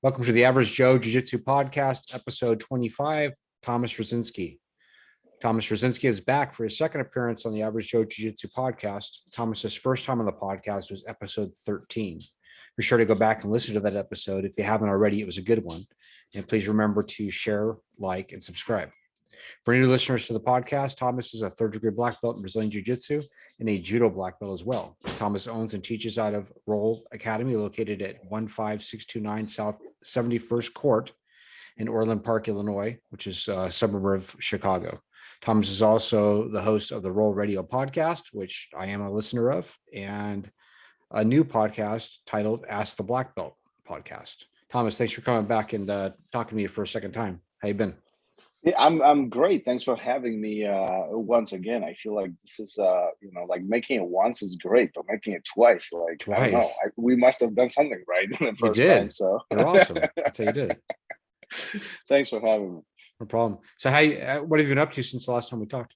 Welcome to the Average Joe Jiu-Jitsu Podcast, episode 25, Thomas Rozdzynski. Thomas Rozdzynski is back for his second appearance on the Average Joe Jiu-Jitsu Podcast. Thomas's first time on the podcast was episode 13. Be sure to go back and listen to that episode. If you haven't already, it was a good one. And please remember to share, like, and subscribe. For new listeners to the podcast, Thomas is a third-degree black belt in Brazilian Jiu-Jitsu and a Judo Black Belt as well. Thomas owns and teaches out of ROL Academy, located at 15629 South 71st Court in Orland Park, Illinois, which is a suburb of Chicago. Thomas is also the host of the ROL Radio Podcast, which I am a listener of, and a new podcast titled Ask the Black Belt Podcast. Thomas, thanks for coming back and talking to me for a second time. How you been? Yeah, I'm great. Thanks for having me once again. I feel like this is like making it once is great, but making it twice, like I don't know. We must have done something right the first time. So you're awesome. That's how you did it. Thanks for having me. No problem. So what have you been up to since the last time we talked?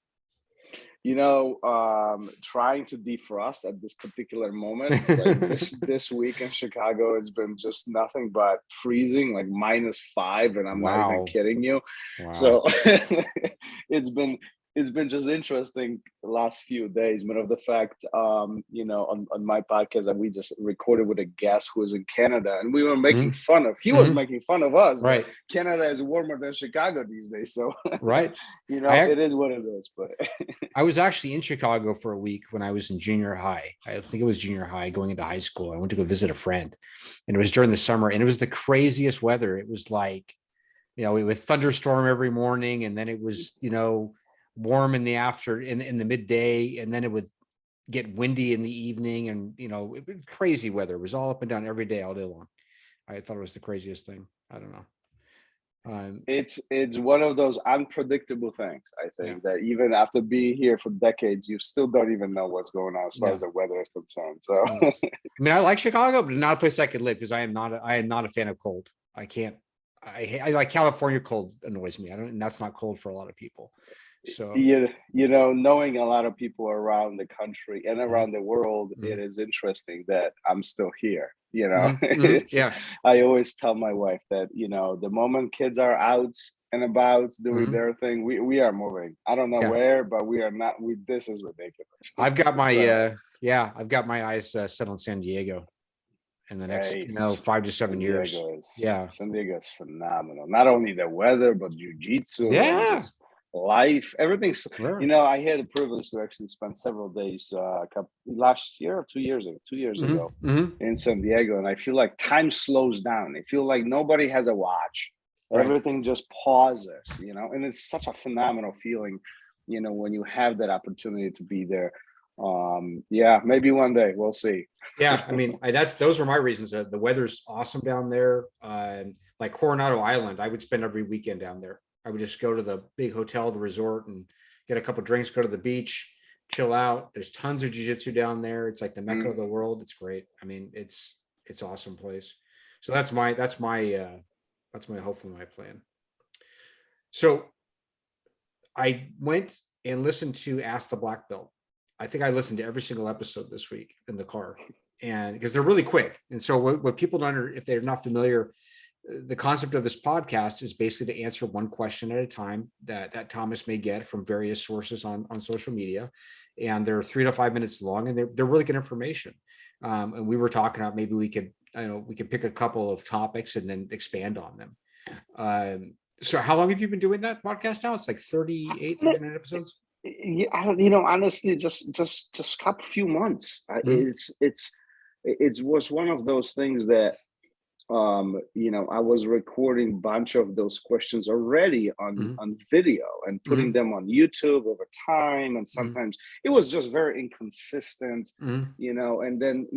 Trying to defrost at this particular moment. Like this week in Chicago, it's been just nothing but freezing, like -5, and I'm not even kidding you. Wow. So it's been just interesting the last few days. Matter of the fact, on my podcast that we just recorded with a guest who was in Canada, and we were making fun of. He was making fun of us. Right. Canada is warmer than Chicago these days, so right. It is what it is. But I was actually in Chicago for a week when I was in junior high. I think it was junior high, going into high school. I went to go visit a friend, and it was during the summer, and it was the craziest weather. It was like, it would thunderstorm every morning, and then it was, warm in the midday, and then it would get windy in the evening, and it was crazy weather. It was all up and down every day, all day long. I thought it was the craziest thing. I don't know. It's one of those unpredictable things, I think, that even after being here for decades, you still don't even know what's going on as far as the weather is concerned. So I mean, I like Chicago, but not a place I could live, because I am not a fan of cold. I like California. Cold annoys me. And that's not cold for a lot of people. So knowing a lot of people around the country and around the world, it is interesting that I'm still here. I always tell my wife that the moment kids are out and about doing their thing, we are moving. I don't know where, but we are not. This is ridiculous. I've got my I've got my eyes set on San Diego in the next 5 to 7 years. San Diego is phenomenal. Not only the weather, but jiu-jitsu. Just life, everything's I had the privilege to actually spend several days last year or 2 years ago in San Diego, and I feel like time slows down. I feel like nobody has a watch. Everything just pauses, and it's such a phenomenal feeling, when you have that opportunity to be there. Maybe one day, we'll see. I mean, those are my reasons. The weather's awesome down there. Like Coronado Island, I would spend every weekend down there. I would just go to the big hotel, the resort, and get a couple of drinks, go to the beach, chill out. There's tons of jiu-jitsu down there. It's like the Mecca of the world. It's great. I mean, it's awesome place. So that's hopefully my plan. So I went and listened to Ask the Black Belt. I think I listened to every single episode this week in the car, and because they're really quick. And so what people don't, if they're not familiar, the concept of this podcast is basically to answer one question at a time that Thomas may get from various sources on social media. And they're 3 to 5 minutes long, and they're really good information. And we were talking about maybe we could pick a couple of topics and then expand on them. So how long have you been doing that podcast now? It's like 39 episodes. Yeah, honestly, just a couple few months. It was one of those things that I was recording a bunch of those questions already on video and putting them on YouTube over time. And sometimes it was just very inconsistent, and then,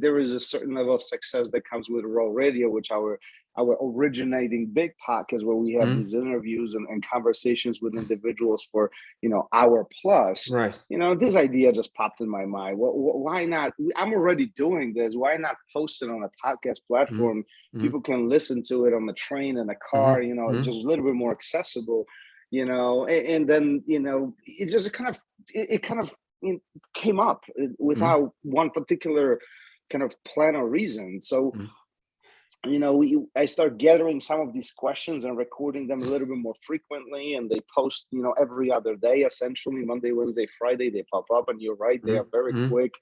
there is a certain level of success that comes with ROL Radio, which our originating big podcast, where we have these interviews and conversations with individuals for, hour plus. Right. This idea just popped in my mind. Why not? I'm already doing this. Why not post it on a podcast platform? People can listen to it on the train and the car, just a little bit more accessible, and then, it's just it kind of came up without one particular kind of plan or reason. So I start gathering some of these questions and recording them a little bit more frequently, and they post, every other day, essentially Monday, Wednesday, Friday, they pop up, and you're right, they are very quick.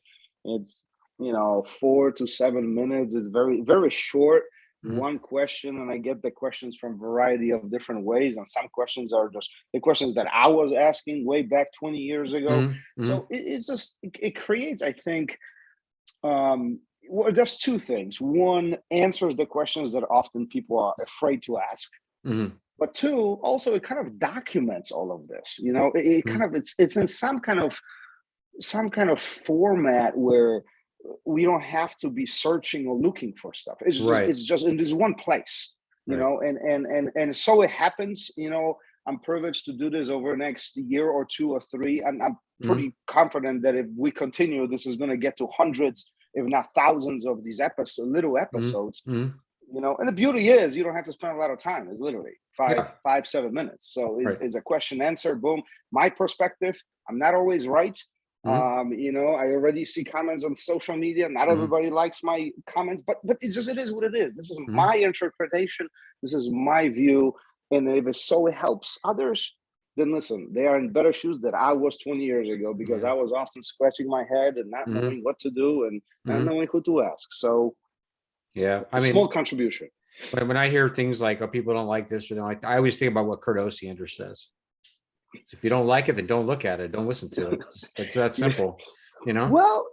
It's 4 to 7 minutes. It's very, very short. One question, and I get the questions from a variety of different ways, and some questions are just the questions that I was asking way back 20 years ago. So it creates, I think, there's two things. One, answers the questions that often people are afraid to ask. But two, also it kind of documents all of this. It kind of it's in some kind of format where we don't have to be searching or looking for stuff. It's just in this one place, and so it happens. I'm privileged to do this over the next year or 2 or 3, and I'm pretty confident that if we continue, this is going to get to hundreds, if not thousands, of these little episodes. And the beauty is you don't have to spend a lot of time. It's literally 5-7 minutes. So it's a question answer, boom. My perspective, I'm not always right. I already see comments on social media. Not everybody likes my comments, but it is what it is. This is my interpretation. This is my view. And if it helps others, then listen, they are in better shoes than I was 20 years ago, because I was often scratching my head and not knowing what to do and not knowing who to ask. So small contribution. When I hear things like, oh, people don't like this or don't like, I always think about what Kurt Osiander says. So if you don't like it, then don't look at it. Don't listen to it. It's that simple, Well,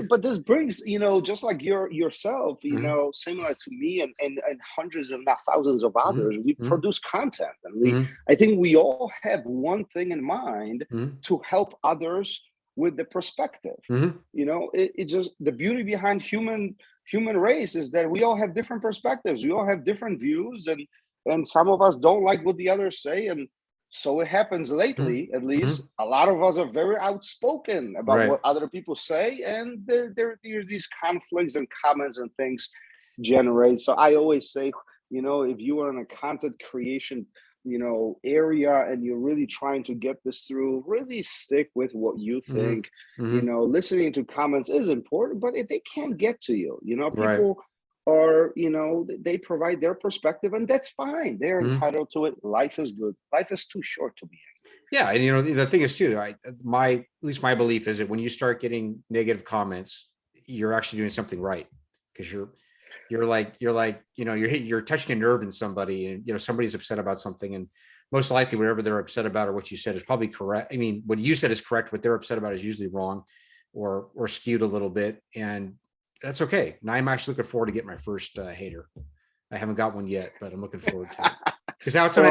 but this brings, just like yourself, similar to me and hundreds, if not thousands of others, we produce content. And I think we all have one thing in mind to help others with the perspective. It's just the beauty behind human race is that we all have different perspectives. We all have different views, and some of us don't like what the others say. And so it happens lately, at least, a lot of us are very outspoken about what other people say, and there's these conflicts and comments and things generate. So I always say, if you are in a content creation, area, and you're really trying to get this through, really stick with what you think. Listening to comments is important, but if they can't get to you, people are, they provide their perspective, and that's fine. They're entitled to it. Life is good. Life is too short to be angry. Yeah. And, the thing is too, at least my belief is that when you start getting negative comments, you're actually doing something right. Because you're touching a nerve in somebody, and, somebody's upset about something, and most likely whatever they're upset about or what you said is probably correct. I mean, what you said is correct. What they're upset about is usually wrong or skewed a little bit. And that's okay. Now I'm actually looking forward to getting my first hater. I haven't got one yet, but I'm looking forward to it. Because that's when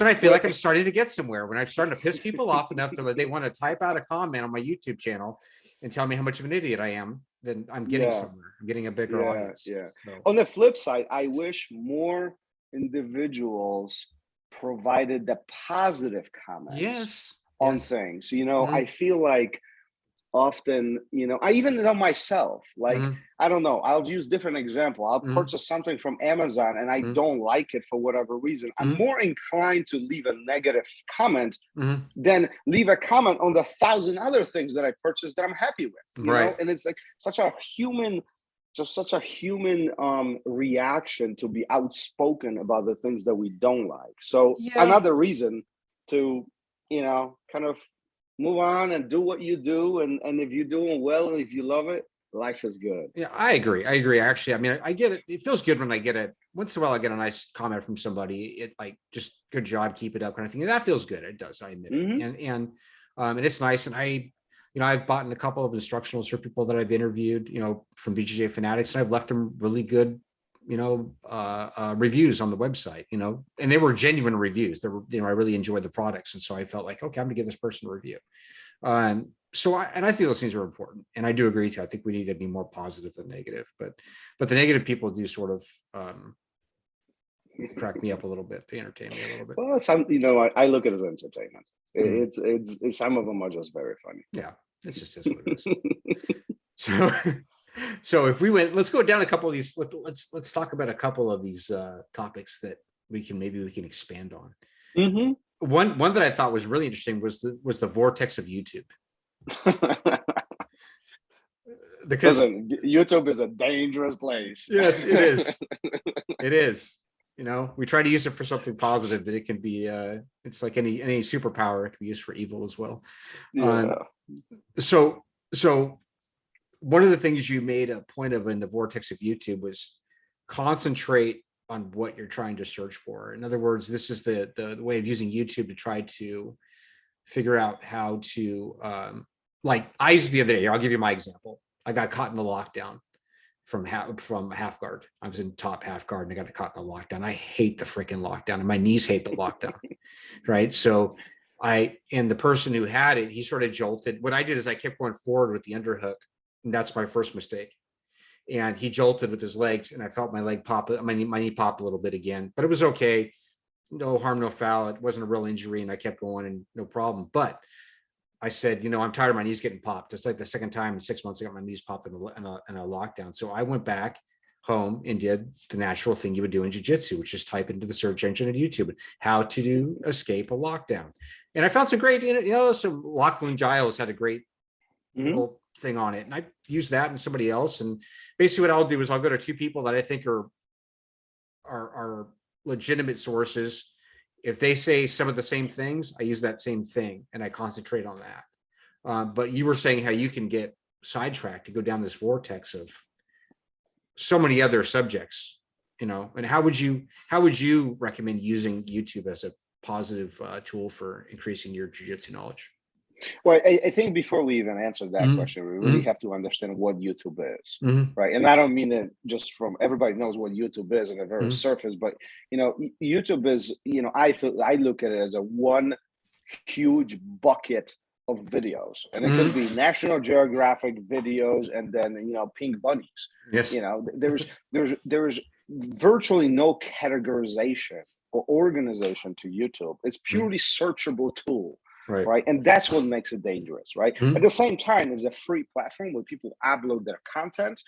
I feel like I'm starting to get somewhere. When I'm starting to piss people off enough to they want to type out a comment on my YouTube channel and tell me how much of an idiot I am, then I'm getting somewhere. I'm getting a bigger audience. Yeah. So. On the flip side, I wish more individuals provided the positive comments on things. I feel like often, I even know myself, like, I don't know, I'll use different example. I'll purchase something from Amazon and I don't like it for whatever reason. I'm more inclined to leave a negative comment than leave a comment on the 1,000 other things that I purchased that I'm happy with, you know? And it's like such a human reaction to be outspoken about the things that we don't like. So another reason to, kind of move on and do what you do. And if you're doing well, and if you love it, life is good. Yeah, I agree. Actually, I mean, I get it. It feels good when I get it. Once in a while, I get a nice comment from somebody. It like, just good job, keep it up, kind of thing. And that feels good. It does. I admit it. And it's nice. And I've bought in a couple of instructionals for people that I've interviewed, from BJJ Fanatics, and I've left them really good, reviews on the website, and they were genuine reviews. They were, I really enjoyed the products. And so I felt like, okay, I'm gonna give this person a review. So I think those things are important. And I do agree with you. I think we need to be more positive than negative, but the negative people do sort of, crack me up a little bit. They entertain me a little bit. Well, some, I look at it as entertainment. It's some of them are just very funny. Yeah. It's just what it is. So if we let's go down a couple of these. Let's talk about a couple of these topics that we can expand on. One that I thought was really interesting was the Vortex of YouTube. because listen, YouTube is a dangerous place. yes, it is. It is. You know, we try to use it for something positive, but it can be it's like any superpower. It can be used for evil as well. Yeah. So one of the things you made a point of in the Vortex of YouTube was concentrate on what you're trying to search for. In other words, this is the way of using YouTube to try to figure out how to like I used the other day. I'll give you my example. I got caught in the lockdown from half guard. I was in top half guard and I got caught in a lockdown. I hate the freaking lockdown and my knees hate the lockdown. Right. So and the person who had it, he sort of jolted. What I did is I kept going forward with the underhook. And that's my first mistake. And he jolted with his legs and I felt my leg pop, my knee pop a little bit again, but it was okay. No harm, no foul. It wasn't a real injury and I kept going and no problem. But I said, you know, I'm tired of my knees getting popped. It's like the second time in 6 months I got my knees popped in a lockdown. So I went back home and did the natural thing you would do in jiu-jitsu, which is type into the search engine of YouTube, how to escape a lockdown. And I found some great, so Lachlan Giles had a great little thing on it. And I used that and somebody else. And basically what I'll do is I'll go to two people that I think are legitimate sources. If they say some of the same things, I use that same thing and I concentrate on that. But you were saying how you can get sidetracked to go down this vortex of so many other subjects, and how would you recommend using YouTube as a positive tool for increasing your jiu-jitsu knowledge? Well, I think before we even answer that question, we really have to understand what YouTube is, right? And I don't mean it just from everybody knows what YouTube is on a very surface, but YouTube is, I look at it as a one huge bucket of videos, and it could be National Geographic videos, and then pink bunnies. Yes, there's virtually no categorization or organization to YouTube. It's purely searchable tool. Right. And that's what makes it dangerous, right? At the same time, it's a free platform where people upload their content,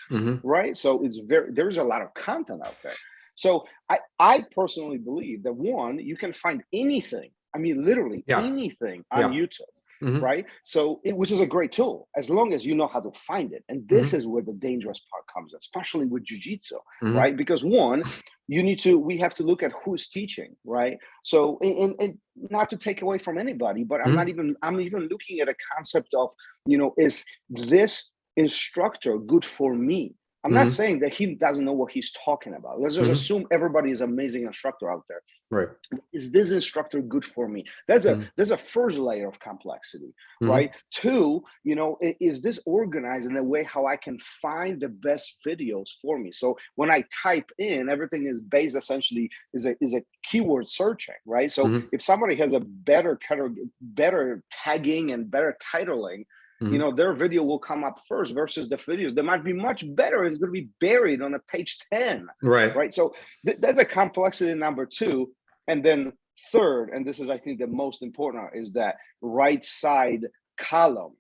right? So there's a lot of content out there. So I personally believe that one, you can find anything, literally anything on YouTube. Right. So which is a great tool as long as you know how to find it. And this is where the dangerous part comes, especially with jiu-jitsu, right? Because one, we have to look at who's teaching, right? So, and not to take away from anybody, but I'm even looking at a concept of, is this instructor good for me? I'm not saying that he doesn't know what he's talking about. Let's just assume everybody is an amazing instructor out there. Right. Is this instructor good for me? There's a first layer of complexity, right? Two, is this organized in a way how I can find the best videos for me? So when I type in, everything is based essentially is a keyword searching, right? So if somebody has a better tagging and better titling, their video will come up first versus the videos that might be much better. It's going to be buried on a page 10. Right. So that's a complexity number two. And then third, and this is, I think, the most important, is that right side column.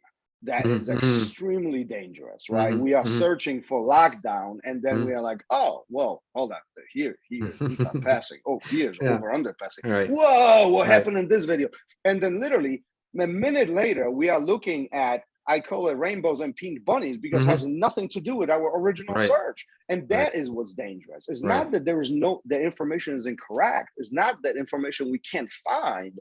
That is extremely dangerous, right? We are searching for lockdown, and then we are like, oh, well, hold on. Here's not passing. Oh, here's over under passing. Right. Whoa, what happened in this video? And then literally a minute later, we are looking at, I call it rainbows and pink bunnies, because it has nothing to do with our original search. And that is what's dangerous. It's not that the information is incorrect. It's not that information we can't find.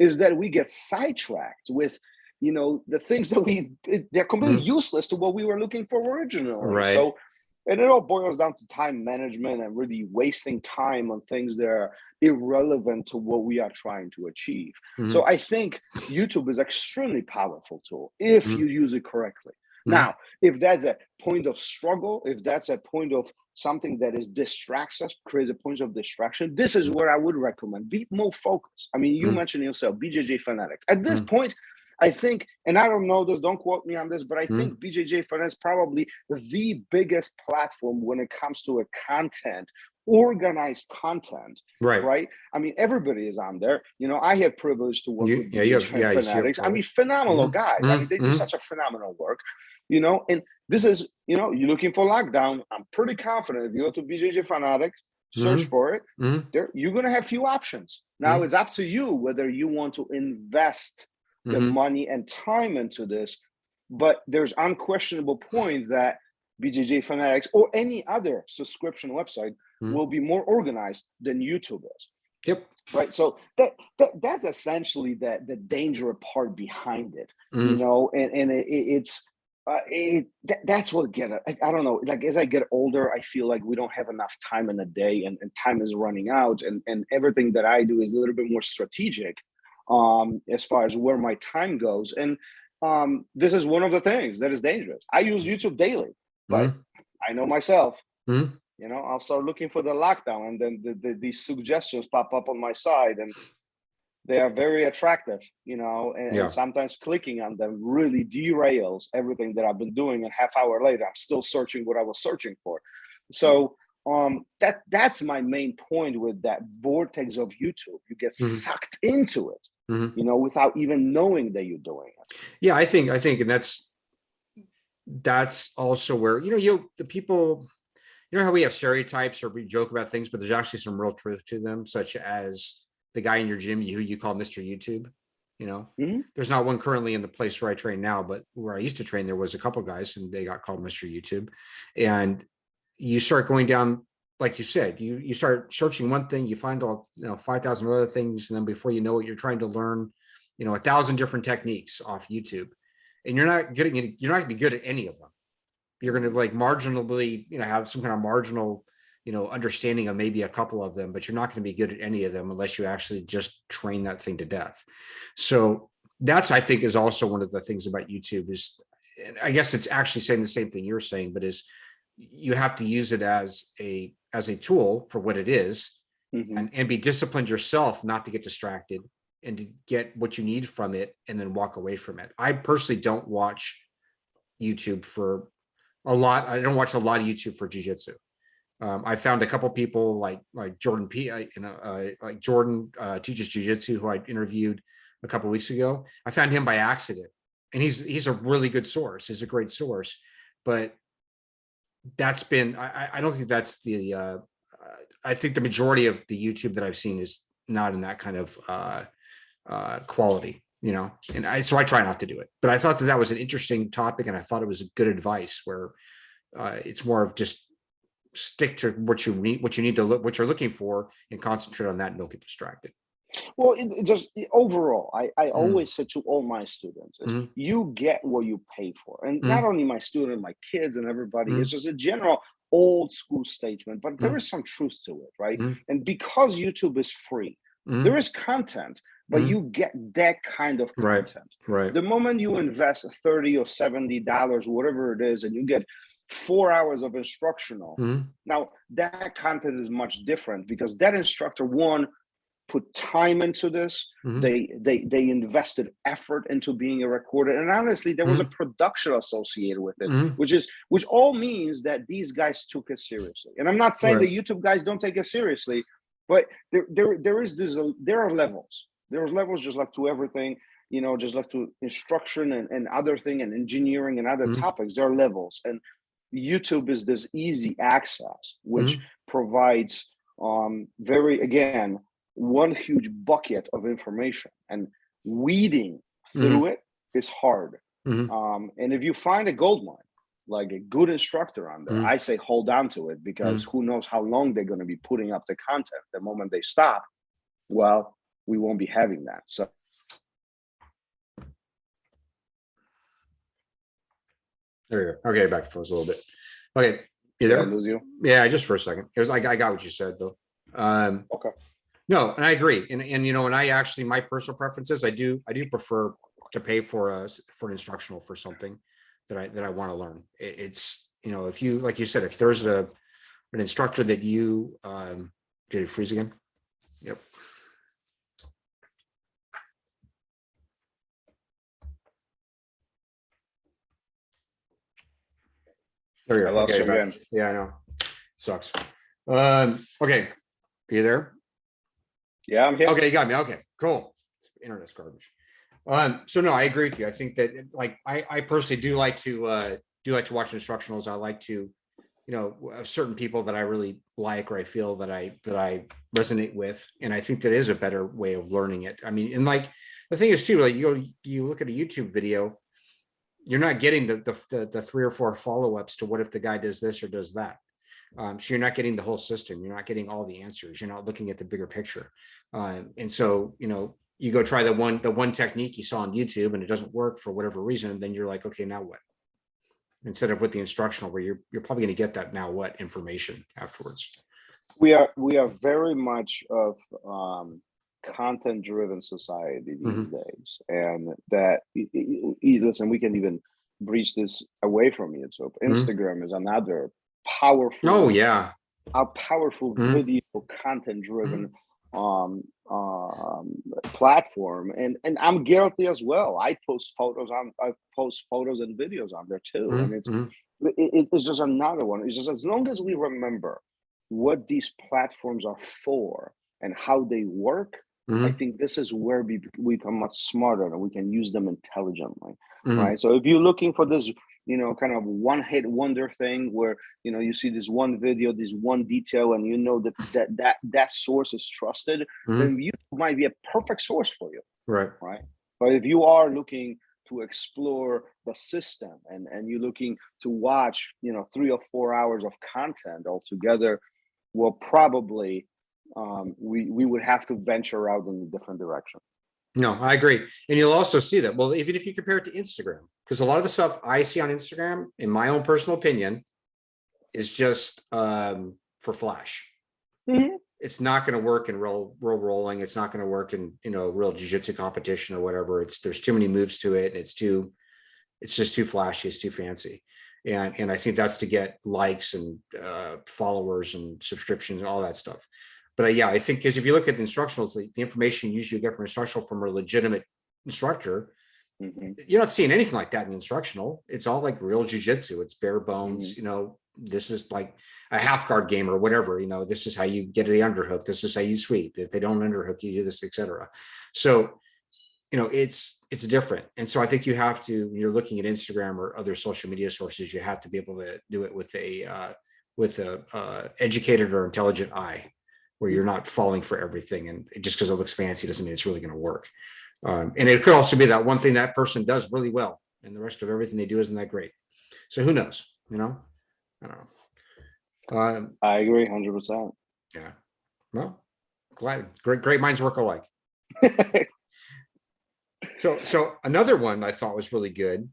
Is that we get sidetracked with, the things that they're completely useless to what we were looking for originally. Right. So, and it all boils down to time management and really wasting time on things that are irrelevant to what we are trying to achieve. So I think YouTube is an extremely powerful tool if you use it correctly. Now, if that's a point of struggle, if that's a point of something that distracts us, creates a point of distraction, this is where I would recommend be more focused. You mentioned yourself, BJJ Fanatics. At this point, I think, and I don't know this, don't quote me on this, but I think BJJ Fanatics is probably the biggest platform when it comes to organized content, right? Everybody is on there. I had privilege to work with BJJ Fanatics. Phenomenal guys. They do such a phenomenal work, and this is, you're looking for lockdown. I'm pretty confident if you go to BJJ Fanatics, search for it, you're going to have few options. Now it's up to you whether you want to invest the money and time into this, but there's unquestionable points that BJJ Fanatics or any other subscription website will be more organized than YouTube is. Yep. Right. So that's essentially the dangerous part behind it, you know, and that's what I don't know. Like, as I get older, I feel like we don't have enough time in a day, and time is running out, and everything that I do is a little bit more strategic as far as where my time goes. And this is one of the things that is dangerous. I use YouTube daily, but I know myself. You know, I'll start looking for the lockdown, and then these suggestions pop up on my side, and they are very attractive, you know, and sometimes clicking on them really derails everything that I've been doing. And half hour later, I'm still searching what I was searching for. So that's my main point with that vortex of YouTube. You get sucked into it, you know, without even knowing that you're doing it. Yeah, I think, and that's also where, the people, how we have stereotypes or we joke about things, but there's actually some real truth to them, such as the guy in your gym who you call Mr. YouTube. There's not one currently in the place where I train now, but where I used to train, there was a couple of guys and they got called Mr. YouTube. And you start going down, like you said, you start searching one thing, you find all 5,000 other things, and then before you know it, you're trying to learn 1,000 different techniques off YouTube, and you're not going to be good at any of them. You're going to marginally have some kind of marginal understanding of maybe a couple of them, but you're not going to be good at any of them unless you actually just train that thing to death. So that's, I think, is also one of the things about YouTube is, and I guess it's actually saying the same thing you're saying, but is you have to use it as a tool for what it is, and be disciplined yourself not to get distracted and to get what you need from it and then walk away from it. I personally don't watch YouTube for a lot. I don't watch a lot of YouTube for jiu-jitsu. I found a couple people like Jordan Jordan teaches jiu-jitsu, who I interviewed a couple of weeks ago. I found him by accident, and he's a really good source. He's a great source, but that's been, I don't think that's the, I think the majority of the YouTube that I've seen is not in that kind of quality, and so I try not to do it. But I thought that was an interesting topic, and I thought it was a good advice where it's more of just stick to what you need to look, what you're looking for, and concentrate on that and don't get distracted. Well, it just overall, I always say to all my students, you get what you pay for. And not only my student, my kids and everybody, it's just a general old school statement, but there is some truth to it, right? And because YouTube is free, there is content, but you get that kind of content. Right. The moment you invest $30 or $70, whatever it is, and you get 4 hours of instructional, now that content is much different because that instructor, one, put time into this. They invested effort into being a recorder, and honestly, there was a production associated with it, which all means that these guys took it seriously. And I'm not saying the YouTube guys don't take it seriously, but there are levels. There's levels, just like to everything, just like to instruction and other thing and engineering and other topics. There are levels, and YouTube is this easy access, which provides one huge bucket of information, and weeding through it is hard. And if you find a gold mine, like a good instructor on there, I say hold on to it, because who knows how long they're going to be putting up the content. The moment they stop, well, we won't be having that. So there you go. Okay, back to us a little bit. Okay, you there? Did I lose you? Yeah, just for a second. It was I got what you said though. Okay. No, and I agree. And and I actually, my personal preferences, I do prefer to pay for an instructional for something that I want to learn. It's if you, like you said, if there's an instructor that you did it freeze again? Yep. There you go. I lost you again. Yeah, I know. Sucks. Okay. Are you there? Yeah, I'm here. Okay, you got me. Okay, cool. Internet's garbage. So no, I agree with you. I think that I personally do like to watch instructionals. I like to, certain people that I really like, or I feel that I resonate with, and I think that is a better way of learning it. I mean, and the thing is too, you look at a YouTube video, you're not getting the 3 or 4 follow-ups to what if the guy does this or does that. So you're not getting the whole system. You're not getting all the answers. You're not looking at the bigger picture. And so, you go try the one technique you saw on YouTube and it doesn't work for whatever reason. And then you're like, okay, now what? Instead of with the instructional where you're probably going to get that now what information afterwards. We are very much of content driven society these days, and that listen, we can even breach this away from YouTube. Instagram is another powerful powerful video content driven platform, and I'm guilty as well. I post photos and videos on there too, and it's just another one. It's just, as long as we remember what these platforms are for and how they work, I think this is where we become much smarter and we can use them intelligently, right? So if you're looking for this, kind of one hit wonder thing where, you see this one video, this one detail, and that source is trusted, then you might be a perfect source for you. Right. But if you are looking to explore the system and you're looking to watch, 3 or 4 hours of content altogether, well, probably we would have to venture out in a different direction. No, I agree. And you'll also see that. Well, even if you compare it to Instagram, because a lot of the stuff I see on Instagram, in my own personal opinion, is just for flash. It's not going to work in real rolling. It's not going to work in, real jiu-jitsu competition or whatever. There's too many moves to it. And it's just too flashy. It's too fancy. And I think that's to get likes and followers and subscriptions and all that stuff. But I think because if you look at the instructionals, the information you usually get from instructional from a legitimate instructor, you're not seeing anything like that in the instructional. It's all like real jiu-jitsu. It's bare bones. This is like a half guard game or whatever. This is how you get to the underhook. This is how you sweep. If they don't underhook, you do this, etc. So, it's different. And so I think you have to, when you're looking at Instagram or other social media sources, you have to be able to do it with a educated or intelligent eye, where you're not falling for everything. And just because it looks fancy doesn't mean it's really going to work. And it could also be that one thing that person does really well, and the rest of everything they do isn't that great. So who knows? I don't know. I agree 100%. Yeah. Well, glad. Great minds work alike. So another one I thought was really good.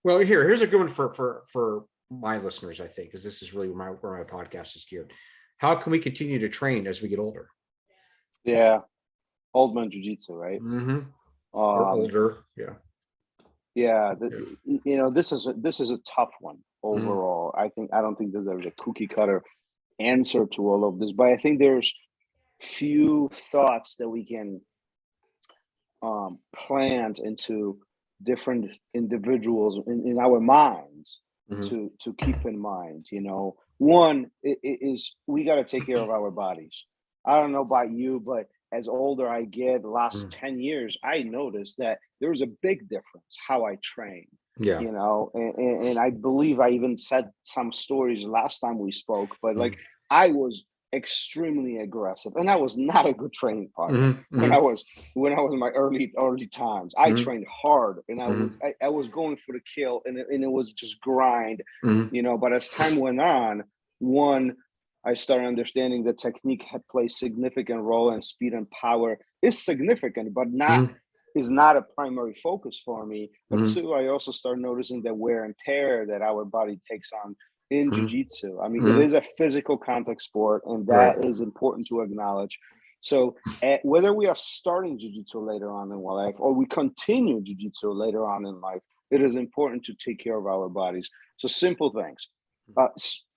Well, here's a good one for my listeners, I think, because this is really where my podcast is geared. How can we continue to train as we get older? Yeah. Old man jiu-jitsu, right? Or older. Yeah. Yeah. This is a tough one overall. I don't think that there's a cookie cutter answer to all of this, but I think there's few thoughts that we can plant into different individuals in our minds to keep in mind. One is we got to take care of our bodies. I don't know about you, but as older I get, the last 10 years, I noticed that there's a big difference how I train. Yeah. And I believe I even said some stories last time we spoke, but like I was extremely aggressive, and I was not a good training partner when I was in my early times. I trained hard, and I was going for the kill, and it was just grind, But as time went on, I started understanding that technique had played significant role, and speed and power is significant, but is not a primary focus for me. But two, I also started noticing the wear and tear that our body takes on in jiu-jitsu. I mean, it is a physical contact sport, and that is important to acknowledge. So whether we are starting jiu-jitsu later on in life or we continue jiu-jitsu later on in life, it is important to take care of our bodies. So simple things,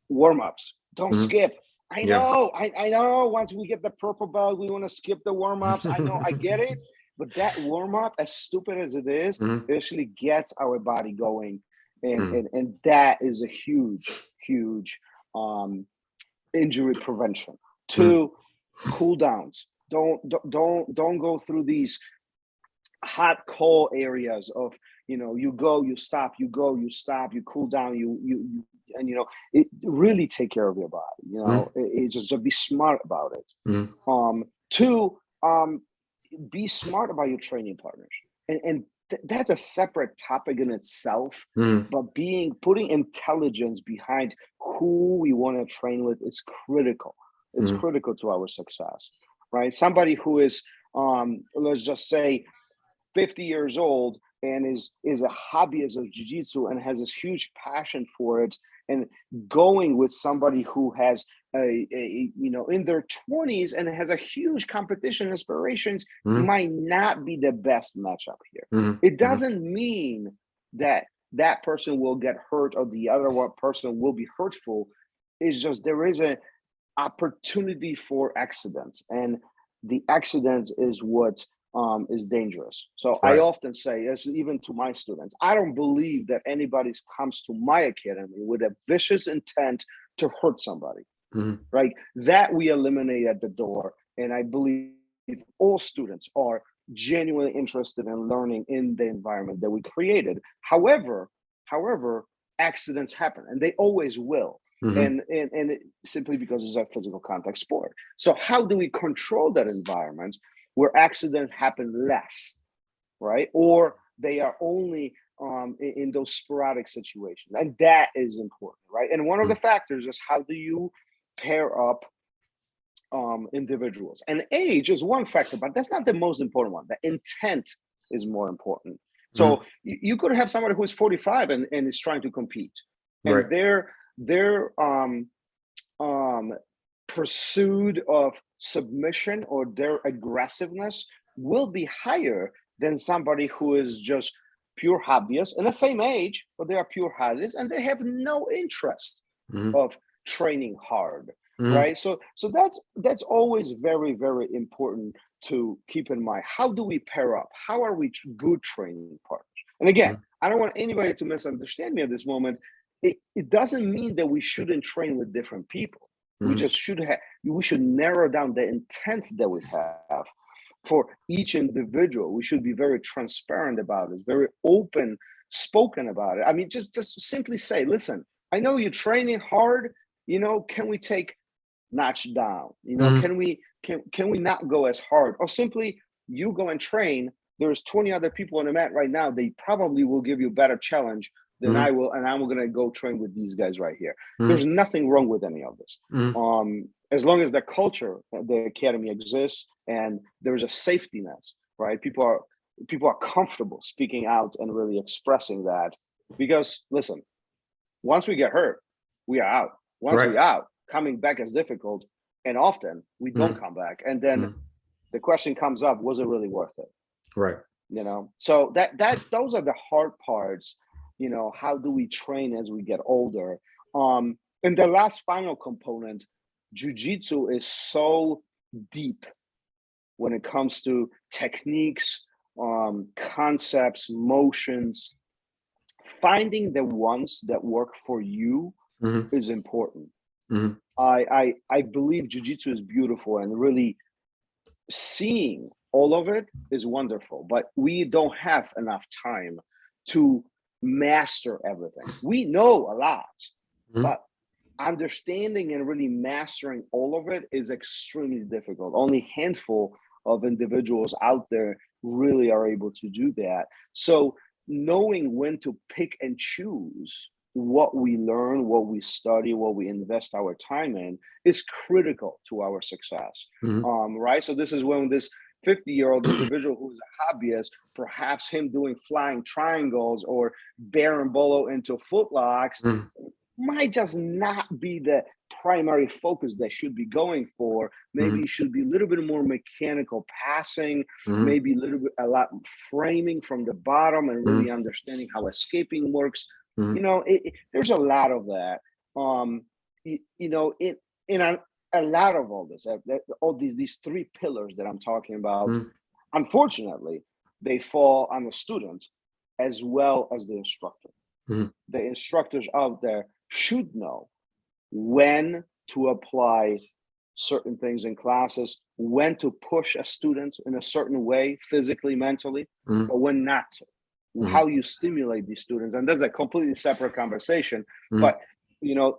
warm-ups, don't skip. I know once we get the purple belt, we want to skip the warm-ups. I know, I get it. But that warm-up, as stupid as it is, it actually gets our body going. And that is a huge injury prevention. Two, cool downs. Don't go through these hot cold areas of, you go, you stop, you go, you stop, you cool down, it really take care of your body. It just be smart about it. Two, be smart about your training partners and that's a separate topic in itself. But putting intelligence behind who we want to train with is critical. It's critical to our success, right? Somebody who is, let's just say, 50 years old and is a hobbyist of jiu-jitsu and has this huge passion for it, and going with somebody who has a in their 20s and has a huge competition aspirations might not be the best matchup here. It doesn't mean that that person will get hurt or the other one person will be hurtful. It's just there is an opportunity for accidents, and the accidents is what is dangerous. So I often say, as even to my students, I don't believe that anybody comes to my academy with a vicious intent to hurt somebody, right? That we eliminate at the door. And I believe all students are genuinely interested in learning in the environment that we created. However, accidents happen, and they always will. And simply because it's a physical contact sport. So how do we control that environment where accidents happen less, right? Or they are only in those sporadic situations. And that is important, right? And one of the factors is how do you pair up individuals? And age is one factor, but that's not the most important one. The intent is more important. So you could have somebody who is 45 and is trying to compete. And their pursuit of submission or their aggressiveness will be higher than somebody who is just pure hobbyist in the same age, but they are pure hobbyists and they have no interest of training hard, right? So that's always very, very important to keep in mind. How do we pair up? How are we good training partners? And again, I don't want anybody to misunderstand me at this moment. It doesn't mean that we shouldn't train with different people. We just should narrow down the intent that we have for each individual. We should be very transparent about it, very open spoken about it. I mean, just simply say, listen, I know you're training hard, can we take notch down? Can we not go as hard? Or simply you go and train. There's 20 other people on the mat right now. They probably will give you a better challenge than I will, and I'm going to go train with these guys right here. There's nothing wrong with any of this. As long as the culture, the academy exists, and there's a safety net, right? People are comfortable speaking out and really expressing that. Because listen, once we get hurt, we are out. Once we're out, coming back is difficult, and often we don't come back. And then the question comes up: was it really worth it? Right. So those are the hard parts. How do we train as we get older? And the last final component, jiu-jitsu is so deep when it comes to techniques, concepts, motions. Finding the ones that work for you is important. I believe jiu-jitsu is beautiful, and really seeing all of it is wonderful, but we don't have enough time to master everything. We know a lot, but understanding and really mastering all of it is extremely difficult. Only a handful of individuals out there really are able to do that. So knowing when to pick and choose what we learn, what we study, what we invest our time in is critical to our success. Right? So this is when this 50-year-old individual who's a hobbyist, perhaps him doing flying triangles or bolo into footlocks might just not be the primary focus they should be going for. Maybe it should be a little bit more mechanical passing, maybe a lot framing from the bottom and really understanding how escaping works. There's a lot of that. A lot of all this, all these three pillars that I'm talking about, unfortunately, they fall on the student as well as the instructor. The instructors out there should know when to apply certain things in classes, when to push a student in a certain way, physically, mentally, but when not to. How you stimulate these students. And that's a completely separate conversation, but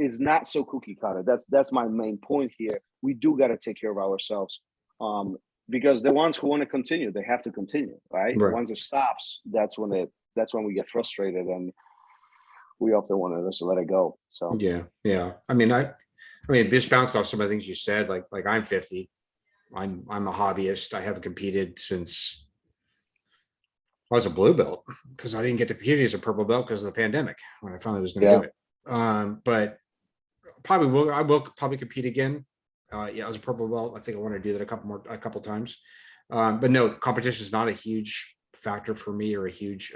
is not so cookie cutter. That's my main point here. We do got to take care of ourselves because the ones who want to continue, they have to continue, right? Right. Once it stops, that's when we get frustrated, and we often want to just let it go. So yeah. I mean, just bouncing off some of the things you said, like I'm 50. I'm a hobbyist. I haven't competed since I was a blue belt, because I didn't get to compete as a purple belt because of the pandemic when I finally was going to do it. But I will probably compete again. As a purple belt, I think I want to do that a couple times. But no, competition is not a huge factor for me, or a huge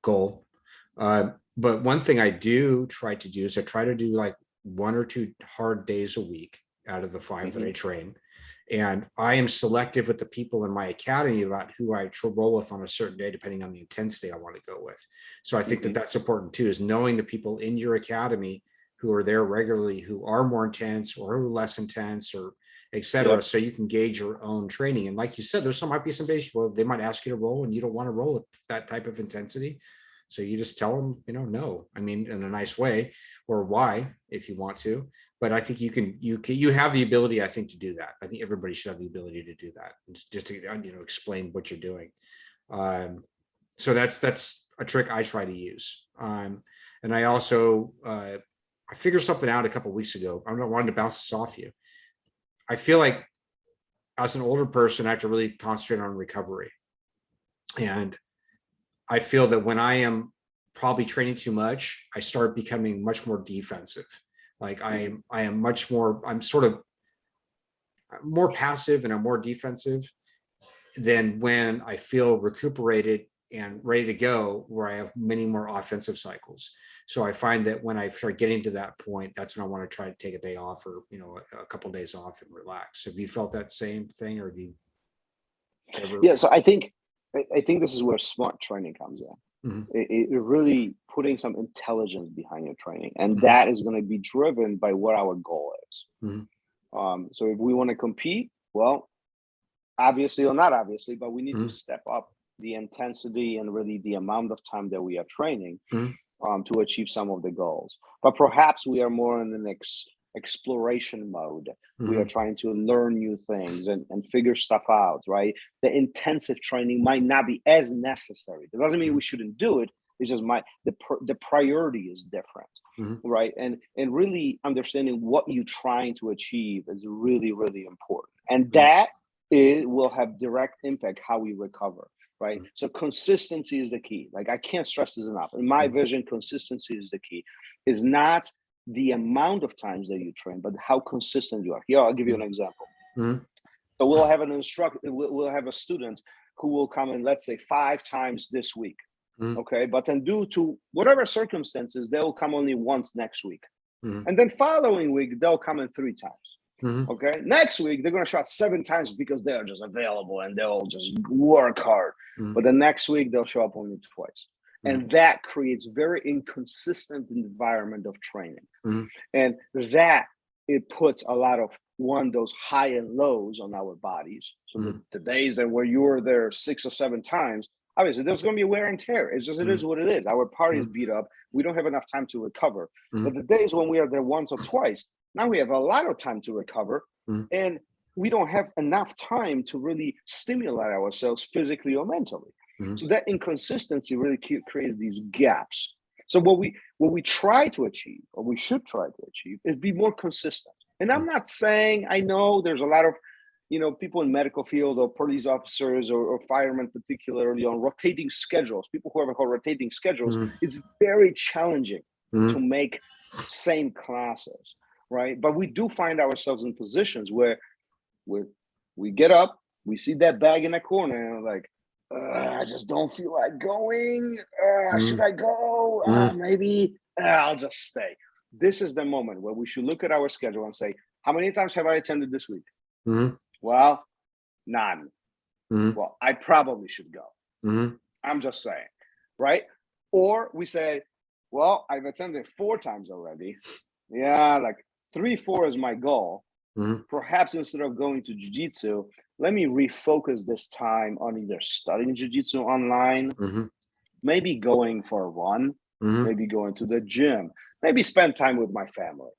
goal. But one thing I do try to do is I try to do like 1 or 2 hard days a week out of the 5 that I train. And I am selective with the people in my academy about who I roll with on a certain day, depending on the intensity I want to go with. So I think that that's important too, is knowing the people in your academy who are there regularly, who are more intense or who are less intense, or et cetera. So you can gauge your own training. And like you said, might be some days where they might ask you to roll and you don't want to roll at that type of intensity. So you just tell them, no, I mean, in a nice way, or why, if you want to. But I think you have the ability, I think, to do that. I think everybody should have the ability to do that. It's just to, explain what you're doing. So that's a trick I try to use. And I also, I figured something out a couple of weeks ago. I wanted to bounce this off you. I feel like as an older person, I have to really concentrate on recovery. And I feel that when I am probably training too much, I start becoming much more defensive. Like I am much more, I'm sort of more passive and I'm more defensive than when I feel recuperated and ready to go, where I have many more offensive cycles. So I find that when I start getting to that point, that's when I want to try to take a day off, or, a couple of days off and relax. Have you felt that same thing, or have you ever? Yeah. So I think this is where smart training comes in. It really putting some intelligence behind your training, and that is going to be driven by what our goal is. So if we want to compete, well, obviously or not obviously, but we need to step up the intensity and really the amount of time that we are training to achieve some of the goals. But perhaps we are more in an exploration mode. We are trying to learn new things and figure stuff out, right? The intensive training might not be as necessary. That doesn't mean we shouldn't do it. It's just the priority is different, right? And really understanding what you're trying to achieve is really, really important. And that will have direct impact how we recover. Right. So consistency is the key. Like, I can't stress this enough. In my vision, consistency is the key. Is not the amount of times that you train, but how consistent you are. Here, I'll give you an example. So we'll have an instructor, we'll have a student who will come in, let's say 5 times this week. Okay. But then due to whatever circumstances, they'll come only once next week. And then following week, they'll come in 3 times. Okay. Next week, they're going to show up 7 times because they're just available and they'll just work hard. But the next week, they'll show up only twice. And that creates very inconsistent environment of training. And that, it puts a lot of those high and lows on our bodies. So the days that where you were there 6 or 7 times, obviously there's going to be wear and tear. It's just, it is what it is. Our party is beat up. We don't have enough time to recover. But the days when we are there once or twice, now we have a lot of time to recover, and we don't have enough time to really stimulate ourselves physically or mentally. So that inconsistency really creates these gaps. So what we try to achieve, or we should try to achieve, is be more consistent. And I'm not saying, I know there's a lot of, people in medical field or police officers or firemen, particularly on rotating schedules. People who have rotating schedules, it's very challenging to make same classes. Right. But we do find ourselves in positions where we get up, we see that bag in the corner, and we're like, I just don't feel like going. Should I go? Maybe I'll just stay. This is the moment where we should look at our schedule and say, how many times have I attended this week? Well, none. Well, I probably should go. I'm just saying. Right. Or we say, well, I've attended 4 times already. Yeah, like 3-4 is my goal. Perhaps instead of going to jiu-jitsu, let me refocus this time on either studying jiu-jitsu online, maybe going for a run, maybe going to the gym, maybe spend time with my family.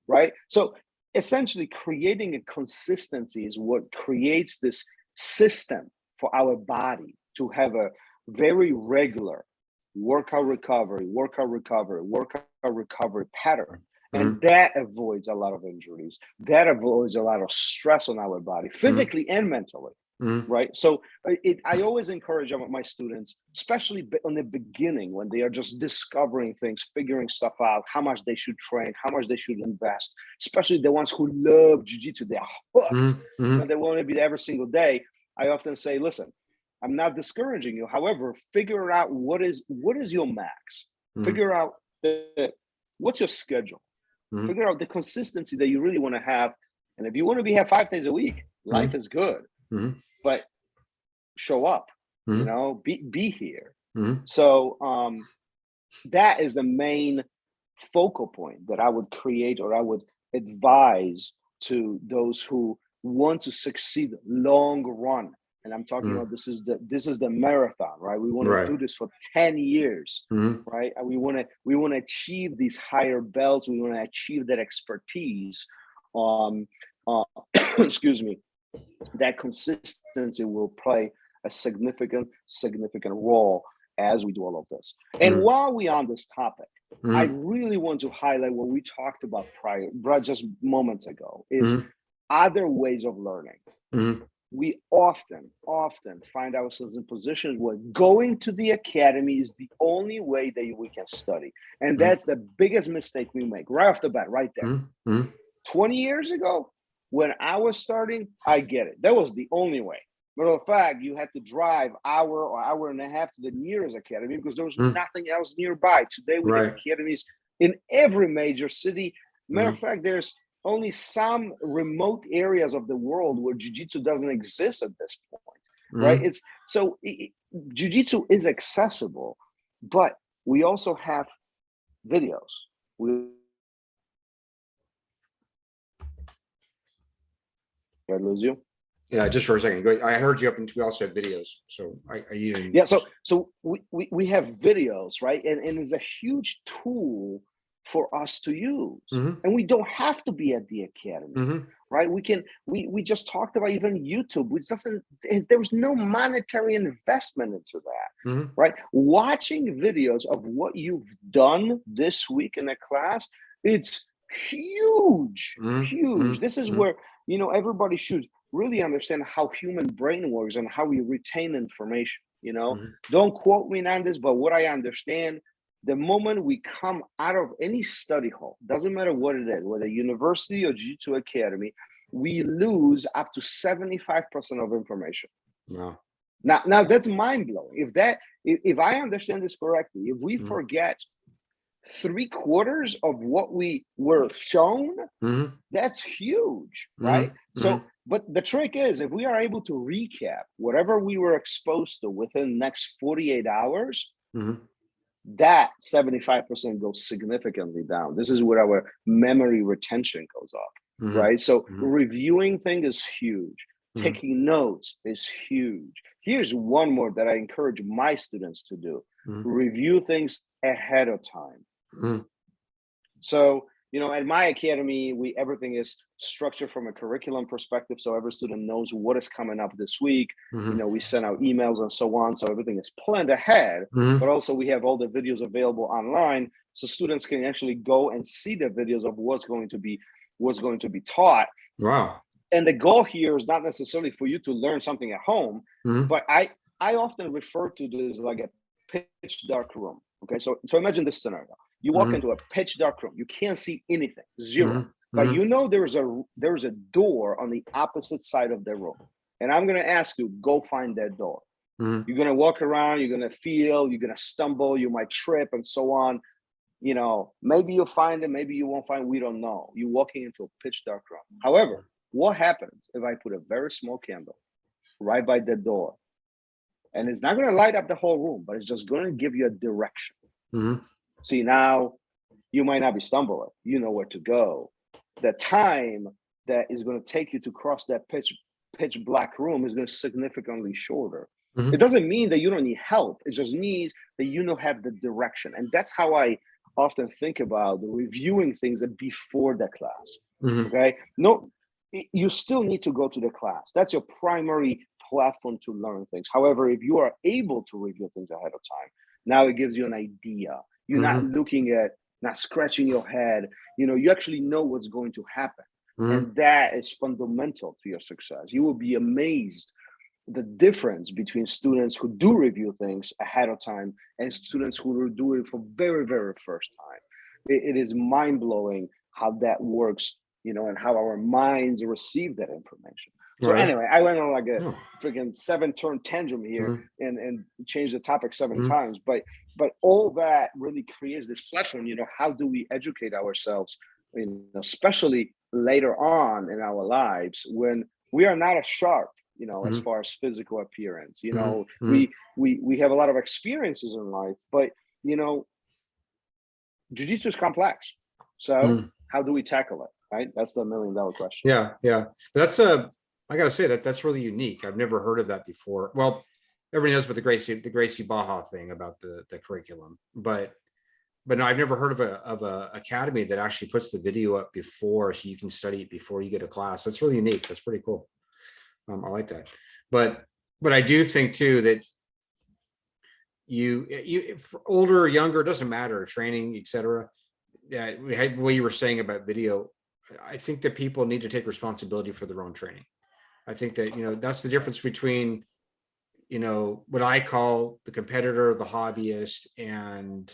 Right? So essentially creating a consistency is what creates this system for our body to have a very regular workout recovery pattern. And that avoids a lot of injuries. That avoids a lot of stress on our body, physically and mentally. Right. So I always encourage my students, especially on the beginning, when they are just discovering things, figuring stuff out, how much they should train, how much they should invest, especially the ones who love jiu-jitsu, they're hooked and they want to be there every single day. I often say, listen, I'm not discouraging you. However, figure out what is your max. Figure out what's your schedule. Figure out the consistency that you really want to have. And if you want to be here 5 days a week, life is good. But show up, you know, be here. So that is the main focal point that I would create, or I would advise to those who want to succeed long run. And I'm talking about this is the marathon, right? We want to do this for 10 years, right? And we want to achieve these higher belts. We want to achieve that expertise. Excuse me. That consistency will play a significant role as we do all of this. And while we're on this topic, I really want to highlight what we talked about just moments ago, is other ways of learning. We often find ourselves in positions where going to the academy is the only way that we can study. And that's the biggest mistake we make right off the bat, right there. 20 years ago, when I was starting, I get it. That was the only way. Matter of fact, you had to drive hour or hour and a half to the nearest academy because there was nothing else nearby. Today, we have academies in every major city. Matter of fact, there's only some remote areas of the world where jiu-jitsu doesn't exist at this point, right? Jiu-jitsu is accessible, but we also have videos. Did I lose you? Yeah, just for a second. I heard you up until we also have videos. So yeah. So we have videos, right? And it's a huge tool for us to use, and we don't have to be at the academy, right? We just talked about even YouTube, which there was no monetary investment into that, right? Watching videos of what you've done this week in a class, it's huge. This is where, you know, everybody should really understand how human brain works and how we retain information. You know, don't quote me on this, but what I understand, the moment we come out of any study hall, doesn't matter what it is, whether university or jiu-jitsu academy, we lose up to 75% of information. Wow. Now that's mind-blowing. If I understand this correctly, if we forget 3/4 of what we were shown, that's huge, right? So, but the trick is, if we are able to recap whatever we were exposed to within the next 48 hours, that 75% goes significantly down. This is where our memory retention goes up, right? So reviewing things is huge. Taking notes is huge. Here's one more that I encourage my students to do. Review things ahead of time. So, you know, at my academy, everything is structured from a curriculum perspective. So every student knows what is coming up this week. You know, we send out emails and so on. So everything is planned ahead, but also we have all the videos available online. So students can actually go and see the videos of what's going to be taught. Wow. And the goal here is not necessarily for you to learn something at home, but I often refer to this like a pitch dark room. Okay. So imagine this scenario. You walk into a pitch dark room. You can't see anything, zero. But you know there's a door on the opposite side of the room. And I'm going to ask you, go find that door. You're going to walk around, you're going to feel, you're going to stumble, you might trip and so on. You know, maybe you'll find it, maybe you won't find it, we don't know. You're walking into a pitch dark room. However, what happens if I put a very small candle right by the door? And it's not going to light up the whole room, but it's just going to give you a direction. See, now you might not be stumbling. You know where to go. The time that is going to take you to cross that pitch black room is going to significantly shorter. It doesn't mean that you don't need help. It just means that you don't have the direction. And that's how I often think about the reviewing things before the class. Okay. No, you still need to go to the class. That's your primary platform to learn things. However, if you are able to review things ahead of time, now it gives you an idea. You're not looking at, not scratching your head. You actually know what's going to happen. And that is fundamental to your success. You will be amazed the difference between students who do review things ahead of time and students who will do it for very, very first time. It is mind-blowing how that works, and how our minds receive that information. So anyway, I went on like a freaking 7-turn tangent here and changed the topic 7 times. But all that really creates this platform. How do we educate ourselves, especially later on in our lives when we are not as sharp, as far as physical appearance. We have a lot of experiences in life, but jiu-jitsu is complex. So how do we tackle it? Right? That's the $1 million question. Yeah. That's I gotta say that's really unique. I've never heard of that before. Well, everybody knows about the Gracie Baja thing about the curriculum, but no, I've never heard of a academy that actually puts the video up before, so you can study it before you get a class. That's really unique. That's pretty cool. I like that. But I do think too that you for older or younger, it doesn't matter, training, etc. Yeah, what you were saying about video, I think that people need to take responsibility for their own training. I think that, that's the difference between, what I call the competitor, the hobbyist, and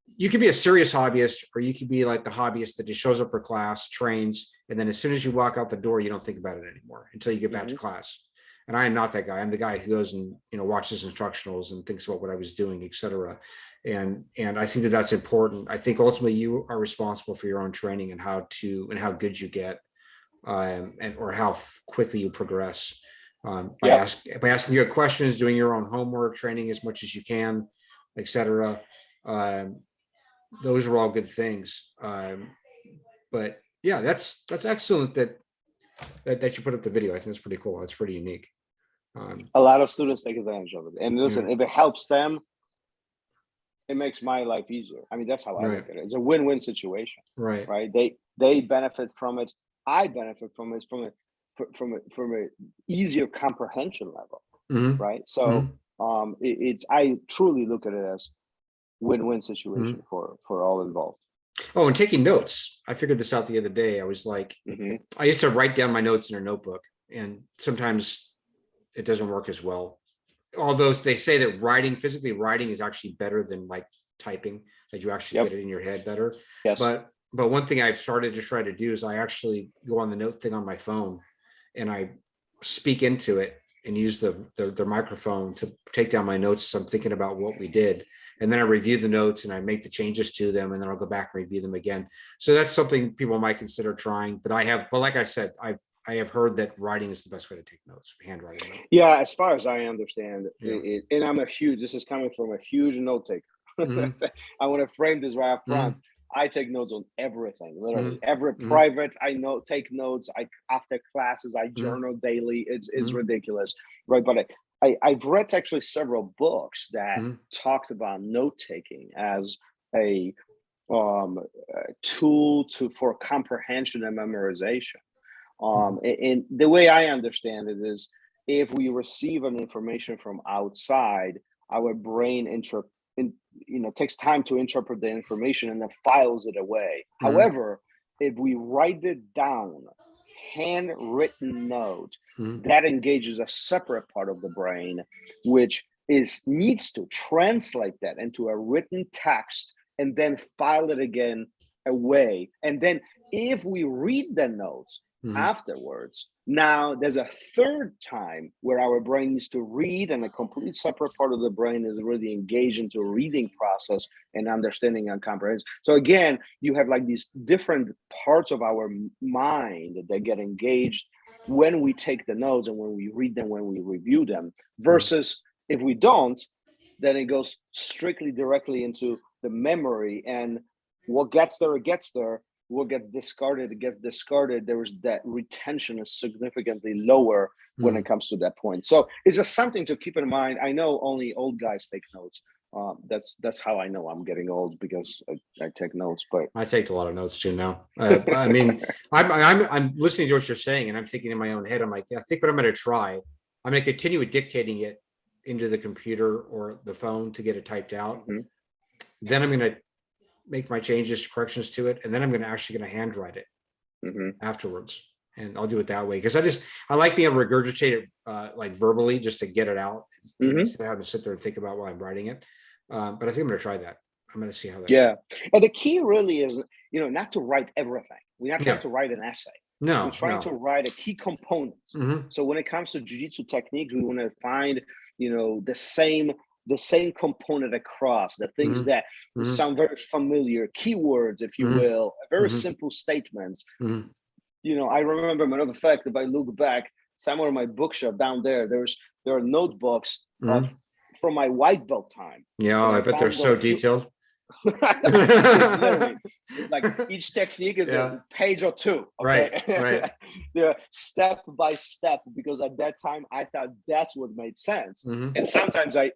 you could be a serious hobbyist, or you could be like the hobbyist that just shows up for class, trains, and then as soon as you walk out the door, you don't think about it anymore until you get back to class. And I am not that guy. I'm the guy who goes and, watches instructionals and thinks about what I was doing, etc. And I think that that's important. I think ultimately you are responsible for your own training and how good you get, or how quickly you progress, by asking good questions, doing your own homework, training as much as you can, etc. Those are all good things. But yeah, that's excellent that you put up the video. I think it's pretty cool. It's pretty unique. A lot of students take advantage of it. And listen, if it helps them, it makes my life easier. I mean, that's how I look at it. It's a win-win situation. Right. They benefit from it. I benefit from it from a easier comprehension level. Right. So I truly look at it as win-win situation for all involved. Oh, and taking notes. I figured this out the other day. I was like, I used to write down my notes in a notebook, and sometimes it doesn't work as well. Although they say that physically writing is actually better than like typing, that you actually get it in your head better. Yes. But one thing I've started to try to do is I actually go on the note thing on my phone and I speak into it and use the microphone to take down my notes as I'm thinking about what we did. And then I review the notes and I make the changes to them, and then I'll go back and review them again. So that's something people might consider trying. But like I said, I have heard that writing is the best way to take notes, handwriting. Yeah, as far as I understand, and this is coming from a huge note taker. I want to frame this right up front. I take notes on everything, literally every private. I take notes. After classes, I journal daily. It's ridiculous, right? But I've read actually several books that talked about note taking as a tool for comprehension and memorization. And the way I understand it is, if we receive an information from outside, our brain takes time to interpret the information and then files it away. However, if we write it down, handwritten note, that engages a separate part of the brain, which needs to translate that into a written text and then file it again away. And then if we read the notes afterwards, now there's a third time where our brain needs to read, and a complete separate part of the brain is really engaged into a reading process and understanding and comprehension. So again, you have like these different parts of our mind that get engaged when we take the notes and when we read them, when we review them, versus if we don't, then it goes strictly directly into the memory, and what gets there, it gets there. What gets discarded, it gets discarded. There is that retention is significantly lower when it comes to that point. So it's just something to keep in mind. I know only old guys take notes, That's how I know I'm getting old, because I take notes. But I take a lot of notes too now. I mean, I'm listening to what you're saying, and I'm thinking in my own head, I'm like, I think what I'm going to try, I'm going to continue with dictating it into the computer or the phone to get it typed out. Mm-hmm. Then I'm going to make my changes, corrections to it, and then I'm actually going to handwrite it afterwards. And I'll do it that way, because I like being able to regurgitate it like verbally, just to get it out instead of having to sit there and think about while I'm writing it. But I think I'm going to try that. I'm going to see how that goes. And the key really is, not to write everything. We're not trying to write an essay. No, we're trying to write a key component. So when it comes to jiu-jitsu techniques, we want to find, the same component across, the things that sound very familiar, keywords, if you will, very simple statements. I remember, matter of fact, if I look back, somewhere in my bookshelf down there, there are notebooks from my white belt time. Yeah, I bet they're so detailed. It's literally like each technique is a page or two. Okay? Right. They're step by step, because at that time I thought that's what made sense. And sometimes I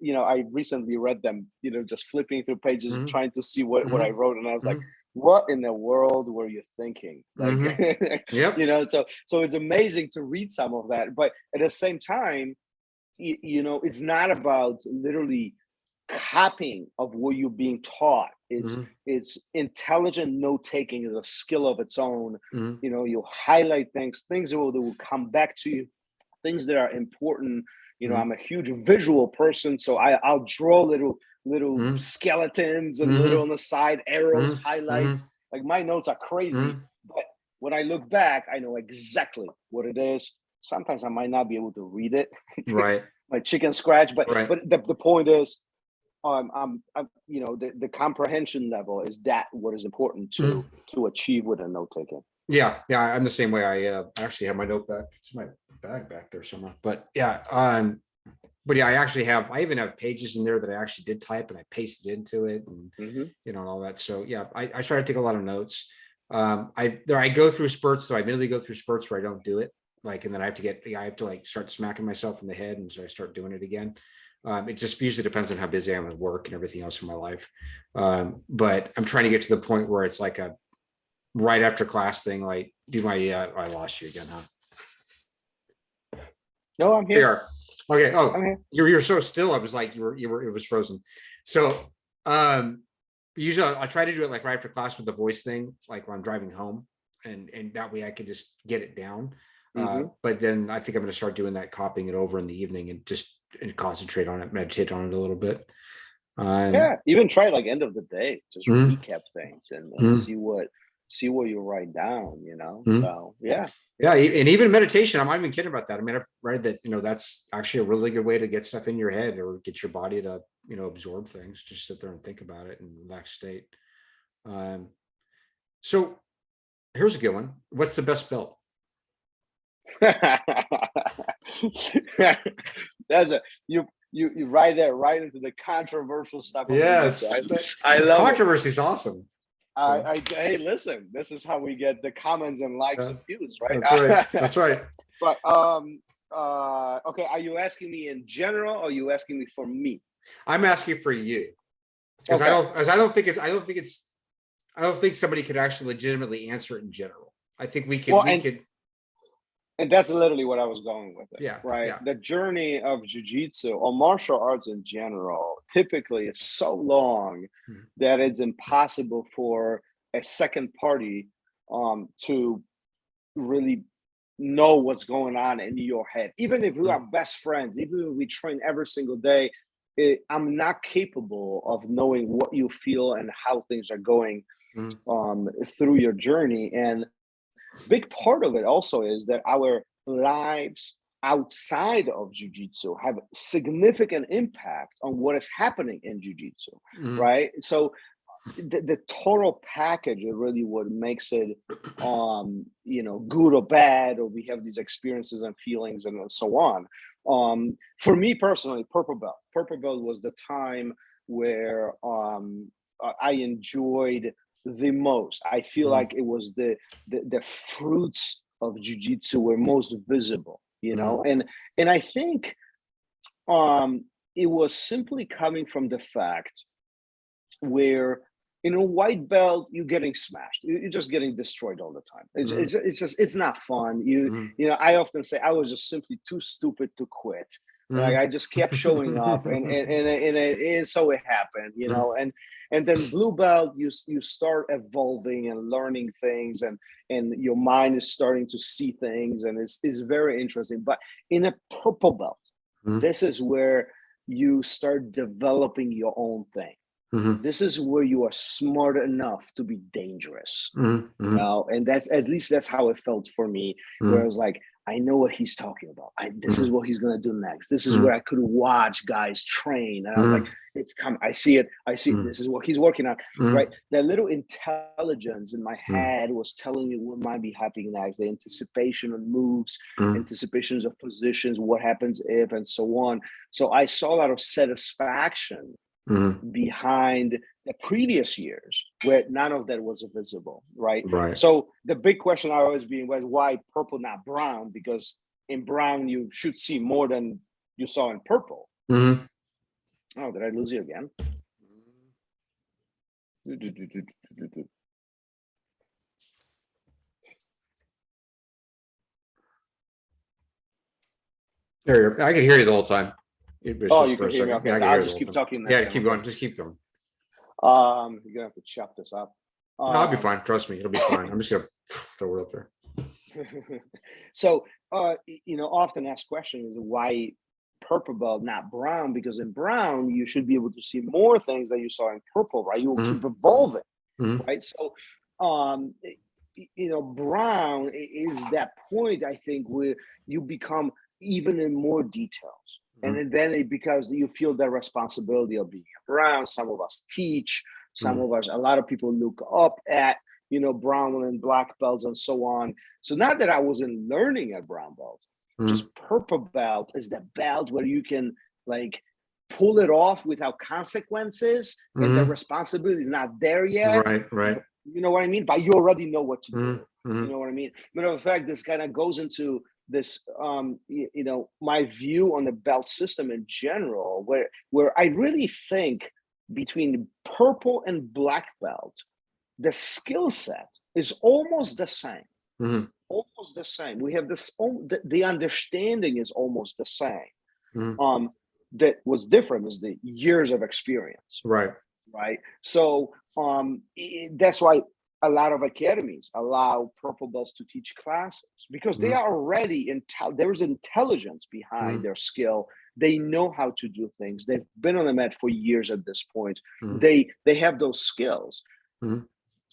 recently read them, just flipping through pages, trying to see what I wrote, and I was like, what in the world were you thinking? Like, so it's amazing to read some of that, but at the same time, it's not about literally copying of what you're being taught. It's intelligent note-taking is a skill of its own. You highlight things that will come back to you, things that are important. I'm a huge visual person, so I'll draw little skeletons and little on the side, arrows, highlights. Like, my notes are crazy, but when I look back, I know exactly what it is. Sometimes I might not be able to read it, right? Like chicken scratch, but the point is, the comprehension level is that what is important to achieve with a note taking. Yeah, I'm the same way. I actually have my note back. It's my bag back there somewhere. But I even have pages in there that I actually did type, and I pasted into it, and and all that. So I try to take a lot of notes. I go through spurts, though. I immediately go through spurts where I don't do it, and then I have to like start smacking myself in the head, and so I start doing it again. It just usually depends on how busy I am with work and everything else in my life. But I'm trying to get to the point where it's like a right after class thing, like do my I lost you again, huh? No, I'm here. Okay. Oh, I'm here. You're so still. I was like, you were it was frozen. So usually I try to do it like right after class with the voice thing, like when I'm driving home, and that way I can just get it down. But then I think I'm going to start doing that, copying it over in the evening, and just concentrate on it, meditate on it a little bit. Even try like end of the day, just recap things and see what you write down, So and even meditation, I'm not even kidding about that. I mean, I've read that that's actually a really good way to get stuff in your head, or get your body to absorb things. Just sit there and think about it in a relaxed state. So here's a good one. What's the best belt? That's you right there, right into the controversial stuff. Yes, I love controversy is awesome. Hey, listen, this is how we get the comments and likes and views, right? That's right. But okay, are you asking me in general, or are you asking me for me? I'm asking for you, because I don't think somebody could actually legitimately answer it in general. I think we could. And that's literally what I was going with it. Right. Yeah. The journey of jiu-jitsu or martial arts in general typically is so long that it's impossible for a second party to really know what's going on in your head. Even if we are best friends, even if we train every single day, I'm not capable of knowing what you feel and how things are going through your journey. And big part of it also is that our lives outside of jiu-jitsu have significant impact on what is happening in jiu-jitsu, right? So the total package is really what makes it, good or bad, or we have these experiences and feelings and so on. For me personally, Purple Belt was the time where I enjoyed the most. I feel like it was the fruits of jiu-jitsu were most visible, and I think it was simply coming from the fact where in a white belt you're getting smashed, you're just getting destroyed all the time. It's not fun. You know, I often say I was just simply too stupid to quit. Like I just kept showing up, and so it happened, you know. And then blue belt, you start evolving and learning things, and your mind is starting to see things, and it's very interesting. But in a purple belt, this is where you start developing your own thing. This is where you are smart enough to be dangerous, you know, and that's how it felt for me. Where I was like, I know what he's talking about. This is what he's gonna do next. This is where I could watch guys train, and I was like, it's coming. I see it. This is what he's working on, right? That little intelligence in my head was telling me what might be happening next. The anticipation of moves, anticipations of positions, what happens if, and so on. So I saw a lot of satisfaction behind the previous years where none of that was visible, right? So the big question I always being was, why purple, not brown? Because in brown you should see more than you saw in purple. Oh, did I lose you again? There, I could hear you the whole time. You can hear me. Okay, so I'll just keep talking. Yeah, keep going. Just keep going. You're gonna have to chop this up. No, I'll be fine. Trust me, it'll be fine. I'm just gonna throw it up there. So, you know, often asked question is why purple belt, not brown? Because in brown you should be able to see more things that you saw in purple, right? You will keep evolving, right? So, you know, brown is that point, I think, where you become even in more details. And then because you feel the responsibility of being brown. Some of us teach, some of us, a lot of people look up at, you know, brown and black belts and so on. So not that I wasn't learning at brown belt, just purple belt is the belt where you can like pull it off without consequences, and the responsibility is not there yet. Right. You know what I mean? But you already know what to do. You know what I mean? Matter of fact, this kind of goes into this, you know, my view on the belt system in general, where I really think between purple and black belt, the skill set is almost the same. Almost the same. We have this. The understanding is almost the same. That was different is the years of experience. Right. So that's why a lot of academies allow purple belts to teach classes, because they are already there's intelligence behind their skill. They know how to do things. They've been on the mat for years at this point. They have those skills.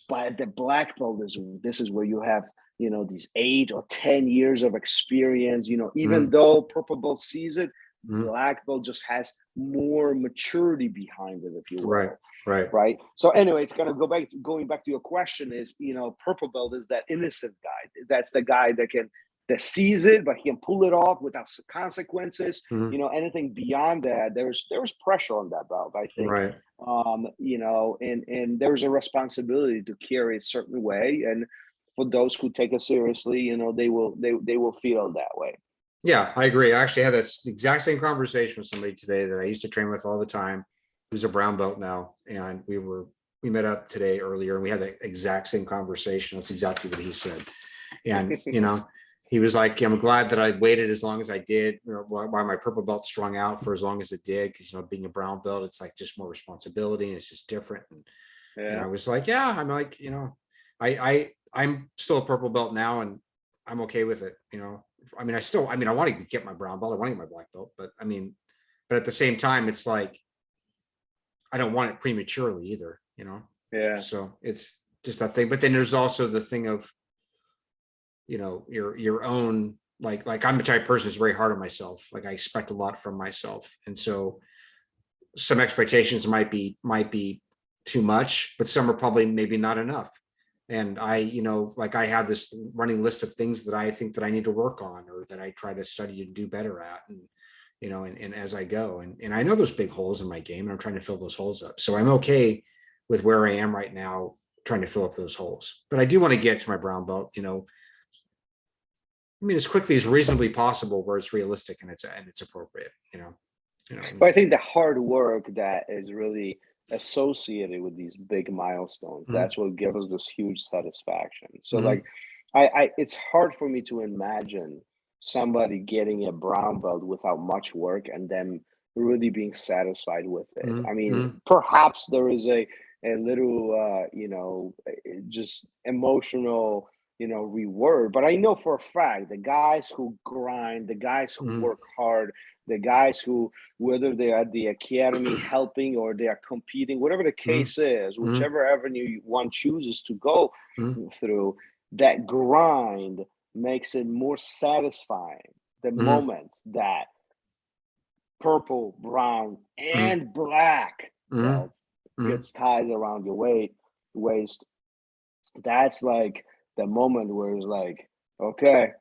But the black belt this is where you have, you know, these 8 or 10 years of experience. You know, even though purple belt sees it, black belt just has more maturity behind it, if you will. Right. So anyway, it's going back to your question is, you know, purple belt is that innocent guy. That's the guy that sees it, but he can pull it off without consequences. You know, anything beyond that, there's pressure on that belt, I think. You know, and there's a responsibility to carry it a certain way. And for those who take it seriously, you know, they will feel that way. Yeah, I agree. I actually had this exact same conversation with somebody today that I used to train with all the time, who's a brown belt now. And we met up today earlier, and we had the exact same conversation. That's exactly what he said. And, you know, he was like, I'm glad that I waited as long as I did, you know, why my purple belt strung out for as long as it did. Cause, you know, being a brown belt, it's like just more responsibility, and it's just different. And I was like, yeah, I'm like, you know, I'm still a purple belt now, and I'm okay with it. You know, I mean, I want to get my brown belt. I want to get my black belt, but at the same time, it's like, I don't want it prematurely either, you know? Yeah. So it's just that thing. But then there's also the thing of, you know, your own, like I'm the type of person who's very hard on myself. Like I expect a lot from myself. And so some expectations might be too much, but some are probably maybe not enough. And I, you know, like I have this running list of things that I think that I need to work on, or that I try to study and do better at. And, you know, and as I go, and I know there's big holes in my game, and I'm trying to fill those holes up. So I'm okay with where I am right now, trying to fill up those holes. But I do want to get to my brown belt, you know, I mean, as quickly as reasonably possible, where it's realistic and it's appropriate, you know. But I think the hard work that is really associated with these big milestones, that's what gives us this huge satisfaction. So like I it's hard for me to imagine somebody getting a brown belt without much work and then really being satisfied with it. I mean, perhaps there is a little just emotional reward, but I know for a fact the guys who grind, the guys who work hard, the guys who, whether they're at the academy helping or they are competing, whatever the case is, whichever avenue one chooses to go through, that grind makes it more satisfying the moment that purple, brown, and black belt gets tied around your waist. That's like the moment where it's like, okay,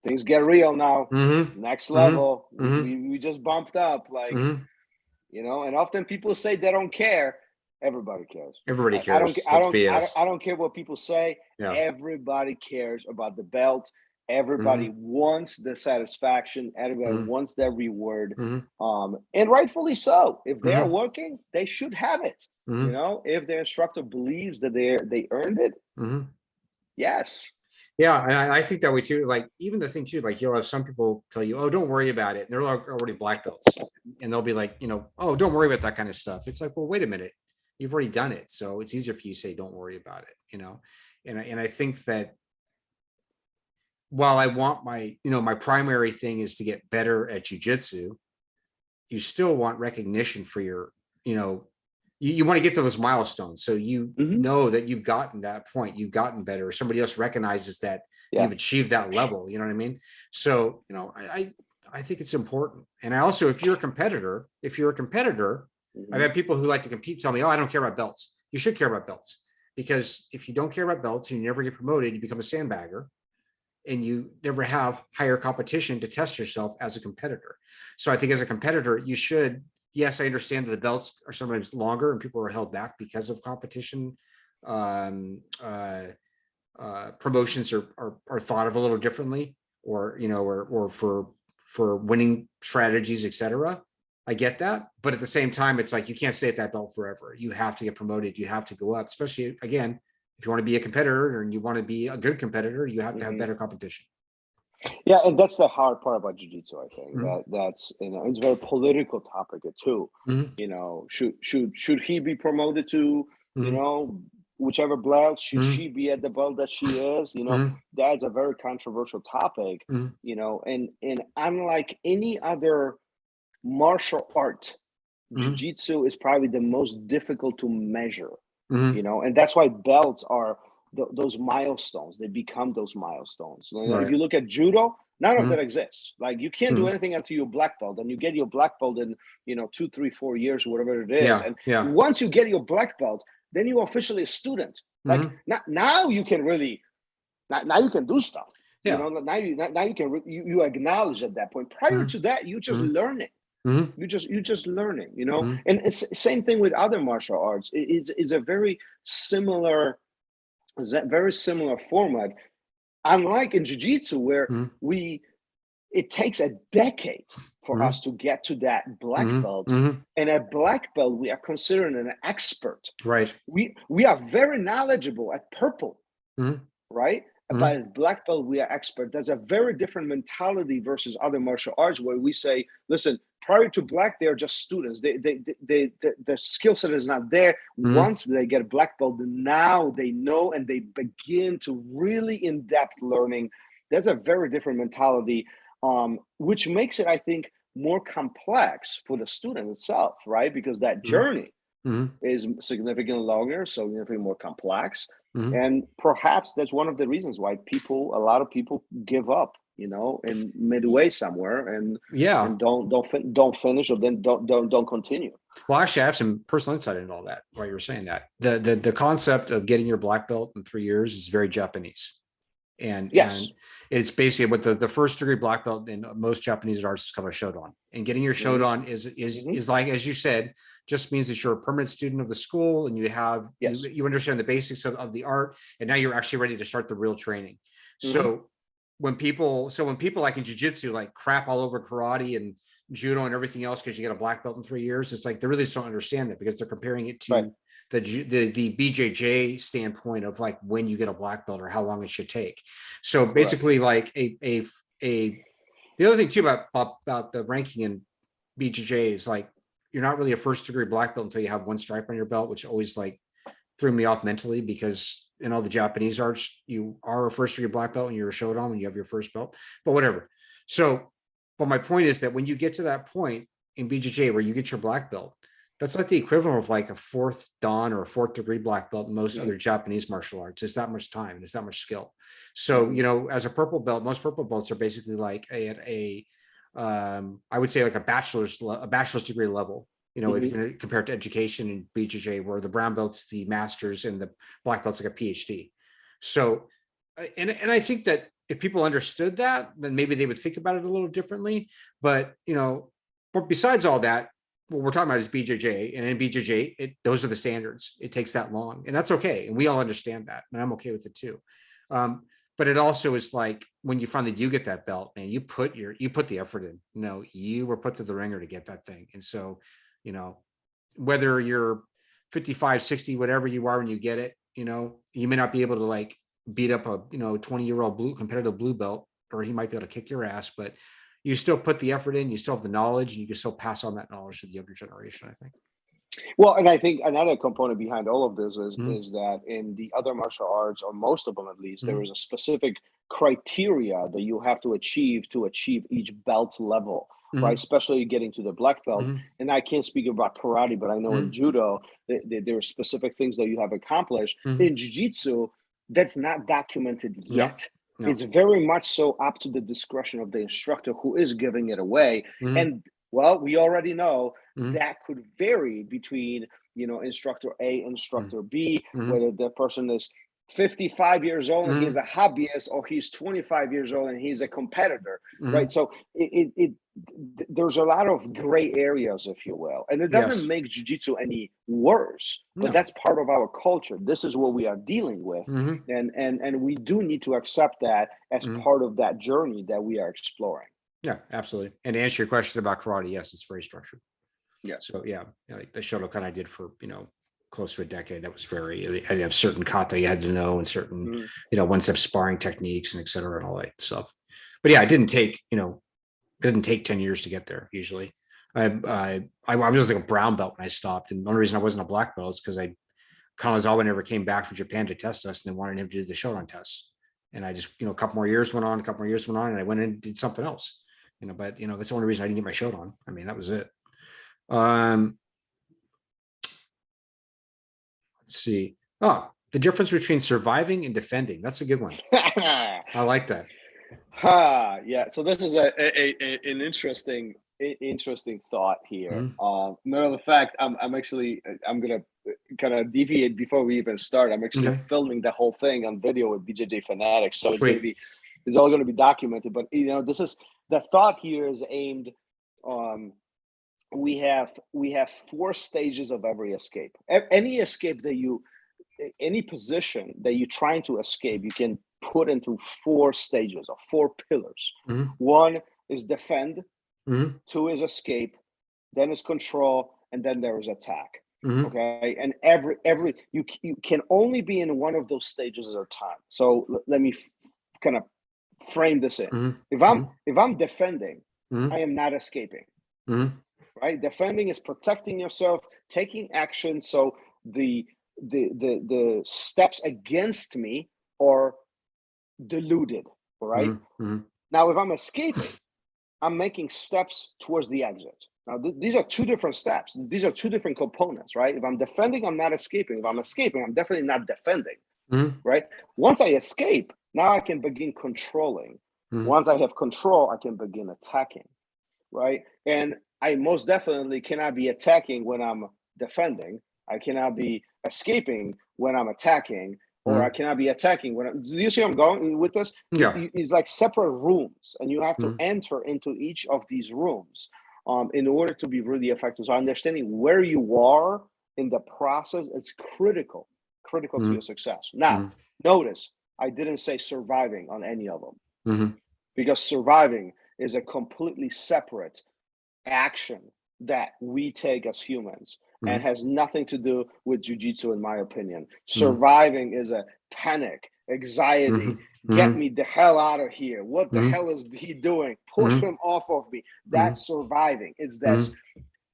things get real now. Next level. We just bumped up, like, and often people say they don't care. Everybody cares. Everybody cares. I don't care what people say. Yeah. Everybody cares about the belt. Everybody wants the satisfaction. Everybody wants that reward. And rightfully so. If they are working, they should have it. If their instructor believes that they earned it, yes. Yeah, and I think that way too. Like, even the thing too, like, you'll have some people tell you, "Oh, don't worry about it," and they're already black belts, and they'll be like, "Oh, don't worry about that kind of stuff." It's like, well, wait a minute, you've already done it, so it's easier for you to say, "Don't worry about it," And I think that while I want my primary thing is to get better at jiu-jitsu, you still want recognition for your, you want to get to those milestones. So know that you've gotten that point, you've gotten better, somebody else recognizes that you've achieved that level. You know what I mean? So, I think it's important. And I also, if you're a competitor, I've had people who like to compete tell me, "Oh, I don't care about belts." You should care about belts, because if you don't care about belts and you never get promoted, you become a sandbagger, and you never have higher competition to test yourself as a competitor. So I think as a competitor, you should, yes, I understand that the belts are sometimes longer and people are held back because of competition. Promotions are thought of a little differently, or for winning strategies, etc. I get that, but at the same time, it's like, you can't stay at that belt forever. You have to get promoted. You have to go up, especially, again, if you want to be a competitor and you want to be a good competitor, you have to have better competition. Yeah, and that's the hard part about jiu-jitsu, I think. That's it's a very political topic too. Should he be promoted to whichever belt? Should she be at the belt that she is? That's a very controversial topic. And unlike any other martial art, jiu-jitsu is probably the most difficult to measure. And that's why belts are those milestones. They become those milestones. If you look at judo, none of that exists. Like, you can't do anything until you're black belt, and you get your black belt in 2, 3, 4 years, whatever it is. Once you get your black belt, then you're officially a student. Like, now you can really, now you can do stuff. Now you can you acknowledge at that point. Prior to that, you just learning. You're just learning, and it's the same thing with other martial arts. It's a very similar format, unlike in jiu-jitsu, where it takes a decade for us to get to that black belt. And at black belt, we are considered an expert. Right. We are very knowledgeable at purple, right? But at black belt, we are expert. There's a very different mentality versus other martial arts, where we say, listen, prior to black, they're just students. The skill set is not there. Once they get a black belt, now they know, and they begin to really in-depth learning. There's a very different mentality, which makes it, I think, more complex for the student itself, right? Because that journey is significantly longer, so significantly more complex. And perhaps that's one of the reasons why a lot of people give up, in midway somewhere, and don't finish, or then don't continue. Well, actually, I have some personal insight into all that while you were saying that. The concept of getting your black belt in 3 years is very Japanese. And it's basically what the first degree black belt in most Japanese arts is called a shodan. And getting your shodan is like, as you said, just means that you're a permanent student of the school, and you have you understand the basics of the art, and now you're actually ready to start the real training. So when people like in jiu-jitsu, like, crap all over karate and judo and everything else because you get a black belt in 3 years. It's like they really just don't understand that because they're comparing it to Right. the BJJ standpoint of like when you get a black belt or how long it should take. So basically, like the other thing too about the ranking in BJJ is like you're not really a first degree black belt until you have one stripe on your belt, which always like threw me off mentally because in all the Japanese arts, you are a first degree black belt when you're a Shodan when you have your first belt, but whatever. So, but my point is that when you get to that point in BJJ where you get your black belt, that's like the equivalent of like a fourth dan or a fourth degree black belt in most other Japanese martial arts. It's that much time and it's that much skill. So, you know, as a purple belt, most purple belts are basically like I would say like a bachelor's degree level. You know, if you're going to compare it to education in BJJ, where the brown belt's the master's and the black belt's like a PhD. So, and I think that if people understood that, then maybe they would think about it a little differently. But, you know, but besides all that, what we're talking about is BJJ, and in BJJ, those are the standards. It takes that long, and that's okay. And we all understand that, and I'm okay with it too. But it also is like when you finally do get that belt, man, you put the effort in. You know, you were put to the ringer to get that thing. And so, you know, whether you're 55, 60, whatever you are when you get it, you know, you may not be able to like beat up a, 20-year-old competitive blue belt, or he might be able to kick your ass, but you still put the effort in, you still have the knowledge, and you can still pass on that knowledge to the younger generation, I think. Well, and I think another component behind all of this is that in the other martial arts, or most of them at least, there is a specific criteria that you have to achieve each belt level, right? Especially getting to the black belt. And I can't speak about karate, but I know in judo, there are specific things that you have accomplished. In jiu-jitsu, that's not documented yet. No. It's very much so up to the discretion of the instructor who is giving it away. And well, we already know that could vary between, instructor A, instructor B, whether the person is 55 years old and he's a hobbyist, or he's 25 years old and he's a competitor, right? So there's a lot of gray areas, if you will, and it doesn't make jiu-jitsu any worse, but that's part of our culture. This is what we are dealing with, and we do need to accept that as part of that journey that we are exploring. Yeah, absolutely. And to answer your question about karate, yes, it's very structured. Yeah. So yeah, like the Shotokan I did for close to a decade. That was I have certain kata you had to know, and certain one-step sparring techniques and et cetera and all that stuff. But yeah, it didn't take 10 years to get there. Usually, I was like a brown belt when I stopped, and the only reason I wasn't a black belt is because Kanazawa never came back from Japan to test us, and they wanted him to do the Shodan tests. And I just a couple more years went on, and I went in and did something else. But that's the only reason I didn't get my Shodan. I mean, that was it. Let's see. Oh, the difference between surviving and defending. That's a good one. I like that. Yeah. So this is an interesting thought here. Matter of fact, I'm gonna kind of deviate before we even start. I'm actually filming the whole thing on video with BJJ Fanatics, so it's all going to be documented. But this is the thought here is aimed. We have 4 stages of every escape. Any escape any position that you're trying to escape, you can put into 4 stages or 4 pillars. 1 is defend, 2 is escape, then is control, and then there is attack. Okay, and every you can only be in one of those stages at a time. So let me kind of frame this in. If I'm defending, I am not escaping. Right? Defending is protecting yourself, taking action. So the steps against me are diluted. Right? Now, if I'm escaping, I'm making steps towards the exit. Now, these are 2 different steps. These are 2 different components, right? If I'm defending, I'm not escaping. If I'm escaping, I'm definitely not defending, right? Once I escape, now I can begin controlling. Once I have control, I can begin attacking, right? And I most definitely cannot be attacking when I'm defending. I cannot be escaping when I'm attacking, or I cannot be attacking when do you see where I'm going with this? Yeah. It's like separate rooms, and you have to enter into each of these rooms in order to be really effective. So understanding where you are in the process, it's critical to your success. Now, notice I didn't say surviving on any of them, because surviving is a completely separate action that we take as humans, and has nothing to do with jiu-jitsu, in my opinion. Surviving is a panic, anxiety, get me the hell out of here. What the hell is he doing? Push him off of me. That's surviving. It's this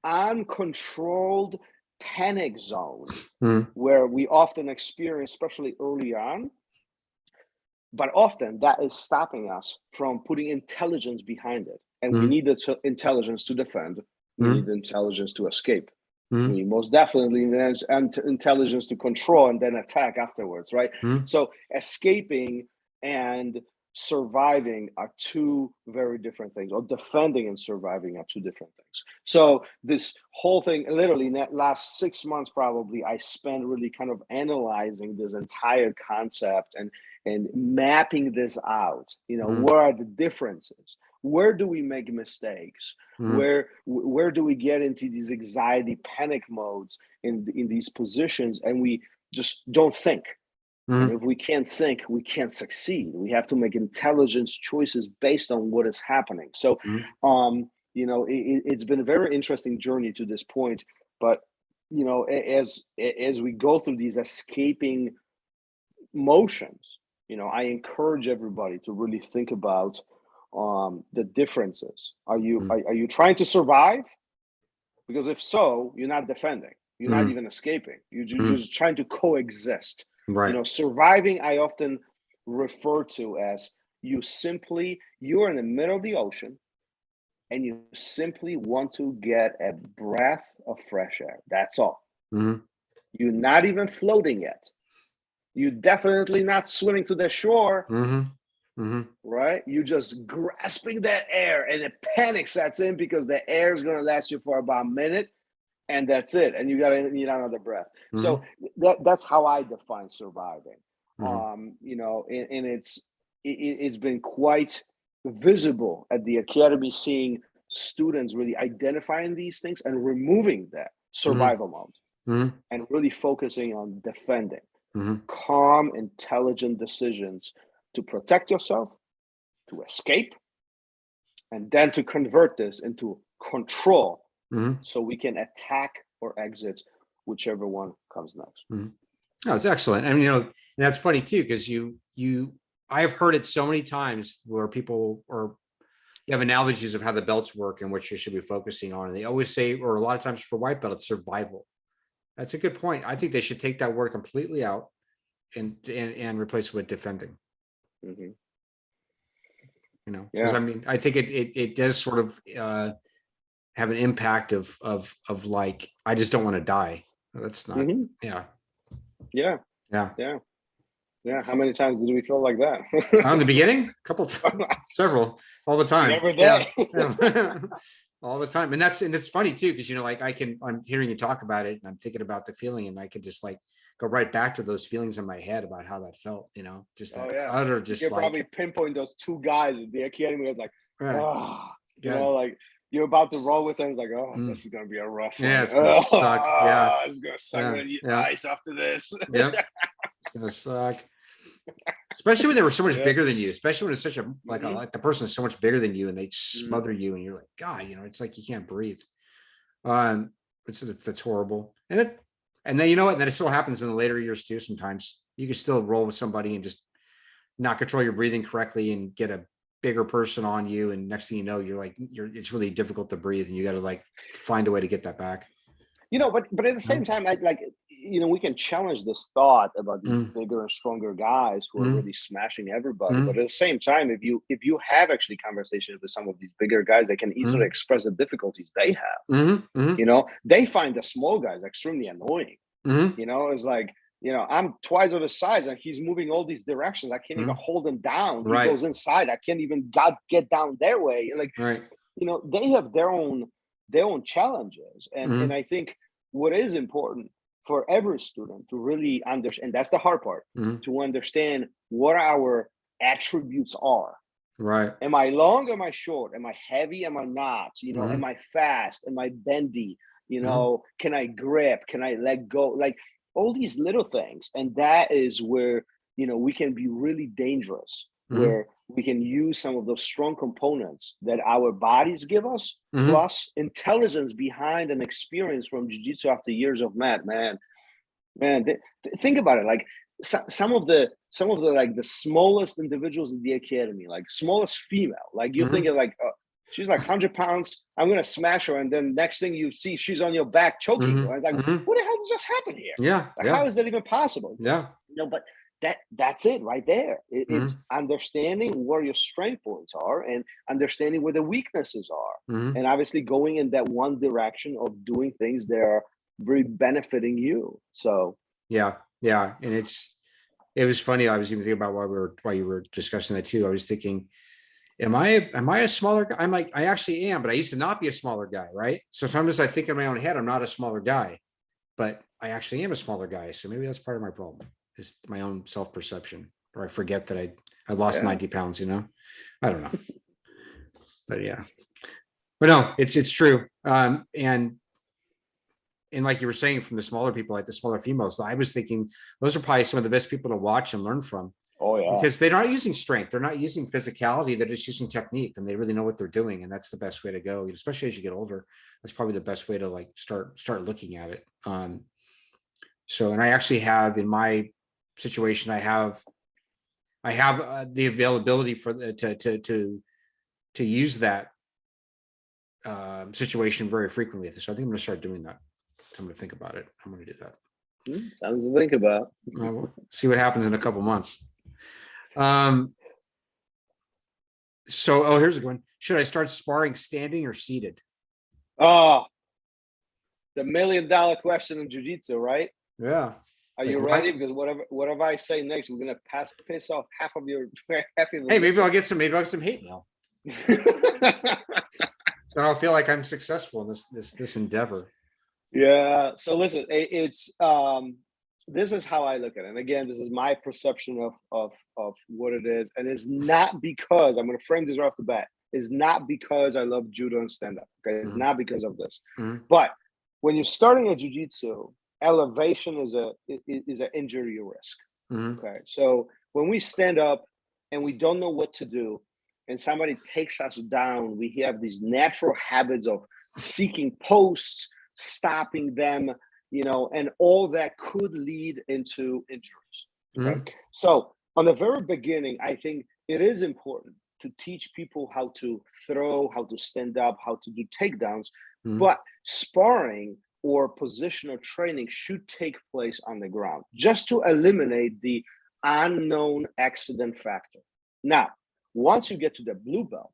uncontrolled panic zone where we often experience, especially early on. But often that is stopping us from putting intelligence behind it. And we need the intelligence to defend. We need the intelligence to escape. We most definitely need intelligence to control and then attack afterwards, right? So escaping and surviving are two very different things, or defending and surviving are two different things. So this whole thing, literally in that last 6 months, probably, I spent really kind of analyzing this entire concept and mapping this out. What are the differences? Where do we make mistakes? Where do we get into these anxiety, panic modes in these positions, and we just don't think? And if we can't think, we can't succeed. We have to make intelligent choices based on what is happening. So, it's been a very interesting journey to this point. But as we go through these escaping motions, I encourage everybody to really think about the differences. Are you trying to survive? Because if so, you're not defending. You're not even escaping. You're just trying to coexist. Right. Surviving, I often refer to as you're in the middle of the ocean and you simply want to get a breath of fresh air. That's all. You're not even floating yet. You're definitely not swimming to the shore. Right? You're just grasping that air, and a panic sets in because the air is going to last you for about a minute, and that's it. And you got to need another breath. So that's how I define surviving. And it's been quite visible at the academy, seeing students really identifying these things and removing that survival mode and really focusing on defending. Calm, intelligent decisions to protect yourself, to escape, and then to convert this into control so we can attack or exit whichever one comes next. Oh, it's excellent. I mean, and that's funny too, because I have heard it so many times where people, or you have analogies of how the belts work and what you should be focusing on. And they always say, or a lot of times for white belt, it's survival. That's a good point. I think they should take that word completely out and replace it with defending. Because I mean, I think it does sort of have an impact of like, I just don't want to die. That's not. Yeah. How many times did we feel like that? In the beginning, a couple times, several, all the time. Every day. All the time. And it's funny too, because I'm hearing you talk about it and I'm thinking about the feeling, and I could just like go right back to those feelings in my head about how that felt, just that utter, just you could like probably pinpoint those two guys at the academy. Was like, like you're about to roll with them. It's like, this is gonna be a rough one. Yeah, it's gonna suck. Yeah, it's gonna suck when you ice after this. Yeah, it's gonna suck. Especially when they were so much bigger than you. Especially when it's such a like the person is so much bigger than you, and they smother you, and you're like, God, it's like you can't breathe. That's horrible. And then and then it still happens in the later years too. Sometimes you can still roll with somebody and just not control your breathing correctly and get a bigger person on you, and next thing you know, it's really difficult to breathe, and you got to like find a way to get that back. But at the same time, we can challenge this thought about these bigger and stronger guys who are really smashing everybody. But at the same time, if you have actually conversations with some of these bigger guys, they can easily express the difficulties they have. They find the small guys extremely annoying. It's like, I'm twice of his size and he's moving all these directions. I can't even hold him down. He goes inside. I can't even get down their way. Like, they have their own challenges. And I think what is important for every student to really understand, and that's the hard part, to understand what our attributes are. Right. Am I long? Am I short? Am I heavy? Am I not? Am I fast? Am I bendy? Can I grip? Can I let go? Like all these little things. And that is where, we can be really dangerous, where we can use some of those strong components that our bodies give us, Mm-hmm. plus intelligence behind an experience from jiu-jitsu after years of think about it. Like some of the like the smallest individuals in the academy, like smallest female, like you're Mm-hmm. thinking like, she's like 100 pounds. I'm going to smash her. And then next thing you see, she's on your back choking Mm-hmm. you. And it's like, Mm-hmm. what the hell just happened here? Yeah. Like, Yeah. how is that even possible? Yeah. But that's it right there. It's Mm-hmm. understanding where your strength points are and understanding where the weaknesses are. Mm-hmm. And obviously going in that one direction of doing things that are very benefiting you. So Yeah. Yeah. And it was funny. I was even thinking about while you were discussing that too. I was thinking, am I a smaller guy? I'm like, I actually am, but I used to not be a smaller guy. Right. So sometimes I think in my own head, I'm not a smaller guy, but I actually am a smaller guy. So maybe that's part of my problem, is my own self-perception, or I forget that I lost 90 pounds, I don't know, but yeah, but no, it's true. And like you were saying, from the smaller people, like the smaller females, I was thinking those are probably some of the best people to watch and learn from. Oh yeah, because they're not using strength, they're not using physicality, they're just using technique, and they really know what they're doing, and that's the best way to go. Especially as you get older, that's probably the best way to like start looking at it. So, and I actually have in my situation, I have the availability for to use that situation very frequently. So I think I'm going to start doing that. I'm going to think about it. I'm going to do that. Something to think about. We'll see what happens in a couple months. So, here's a good one. Should I start sparring standing or seated? Oh, the $1 million question in jiu-jitsu, right? Yeah. Are you ready? Because whatever I say next, we're gonna piss off half of your. Hey, maybe I'll get some hate mail. Then I'll feel like I'm successful in this endeavor. Yeah. So listen, it's this is how I look at it. And again, this is my perception of what it is. And it's not because I'm going to frame this right off the bat. It's not because I love judo and stand-up. Okay. It's not because of this. But when you're starting a jiu-jitsu, elevation is an injury risk. Okay. So when we stand up and we don't know what to do, and somebody takes us down, we have these natural habits of seeking posts, stopping them, and all that could lead into injuries. Okay? So on the very beginning, I think it is important to teach people how to throw, how to stand up, how to do takedowns, but sparring or positional training should take place on the ground just to eliminate the unknown accident factor. Now, once you get to the blue belt,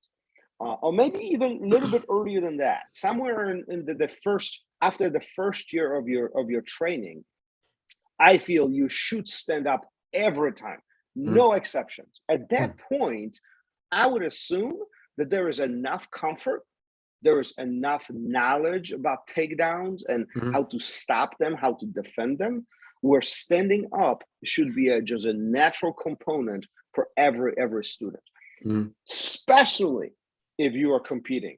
or maybe even a little bit earlier than that, somewhere in the first, after the first year of your training, I feel you should stand up every time, no exceptions. At that point, I would assume that there is enough comfort, there is enough knowledge about takedowns and how to stop them, how to defend them, where standing up should be just a natural component for every student, especially if you are competing.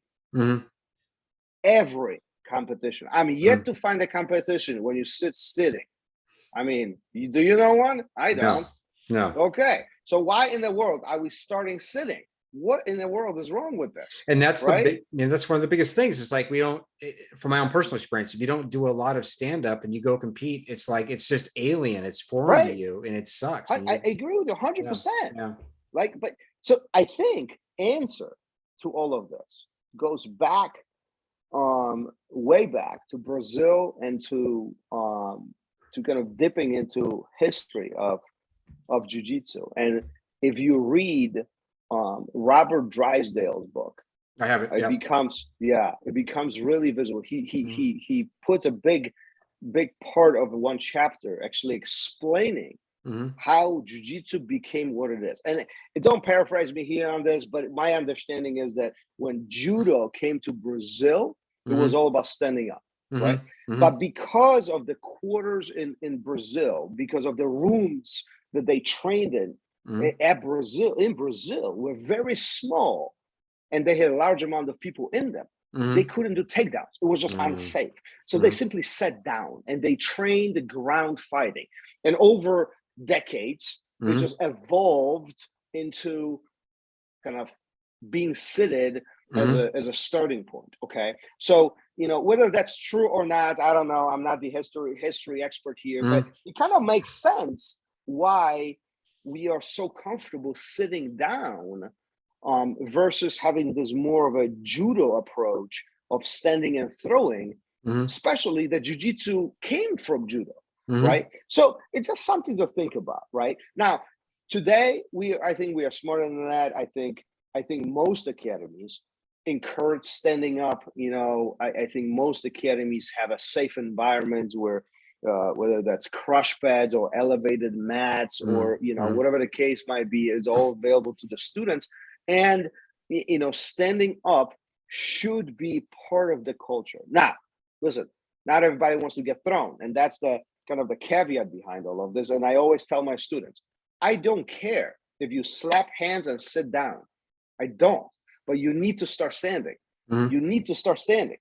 Every competition. I'm yet to find a competition when you sitting. I mean, do you know one? I don't. No. Okay. So why in the world are we starting sitting? What in the world is wrong with this? And that's that's one of the biggest things. It's like, from my own personal experience, if you don't do a lot of stand-up and you go compete, it's like, it's just alien. It's foreign to you, and it sucks. I agree with you 100%. Yeah. But so I think answer to all of this goes back, way back to Brazil and to kind of dipping into history of jiu-jitsu. And if you read Robert Drysdale's book, I have it. It becomes really visible. He puts a big part of one chapter actually explaining how jiu-jitsu became what it is. And don't paraphrase me here on this, but my understanding is that when judo came to Brazil, it was all about standing up, right? But because of the quarters in Brazil, because of the rooms that they trained in Brazil were very small, and they had a large amount of people in them. They couldn't do takedowns. It was just unsafe. So they simply sat down and they trained the ground fighting. And over decades, it just evolved into kind of being seated as a starting point. Okay. So, whether that's true or not, I don't know. I'm not the history expert here, but it kind of makes sense why we are so comfortable sitting down versus having this more of a judo approach of standing and throwing, especially that jiu-jitsu came from judo, right? So it's just something to think about, right? Now, today, I think we are smarter than that. I think most academies encourage standing up. I think most academies have a safe environment where whether that's crush pads or elevated mats or whatever the case might be, is all available to the students. And standing up should be part of the culture. Now, listen, not everybody wants to get thrown, and that's the kind of the caveat behind all of this. And I always tell my students, I don't care if you slap hands and sit down. I don't. But you need to start standing. You need to start standing.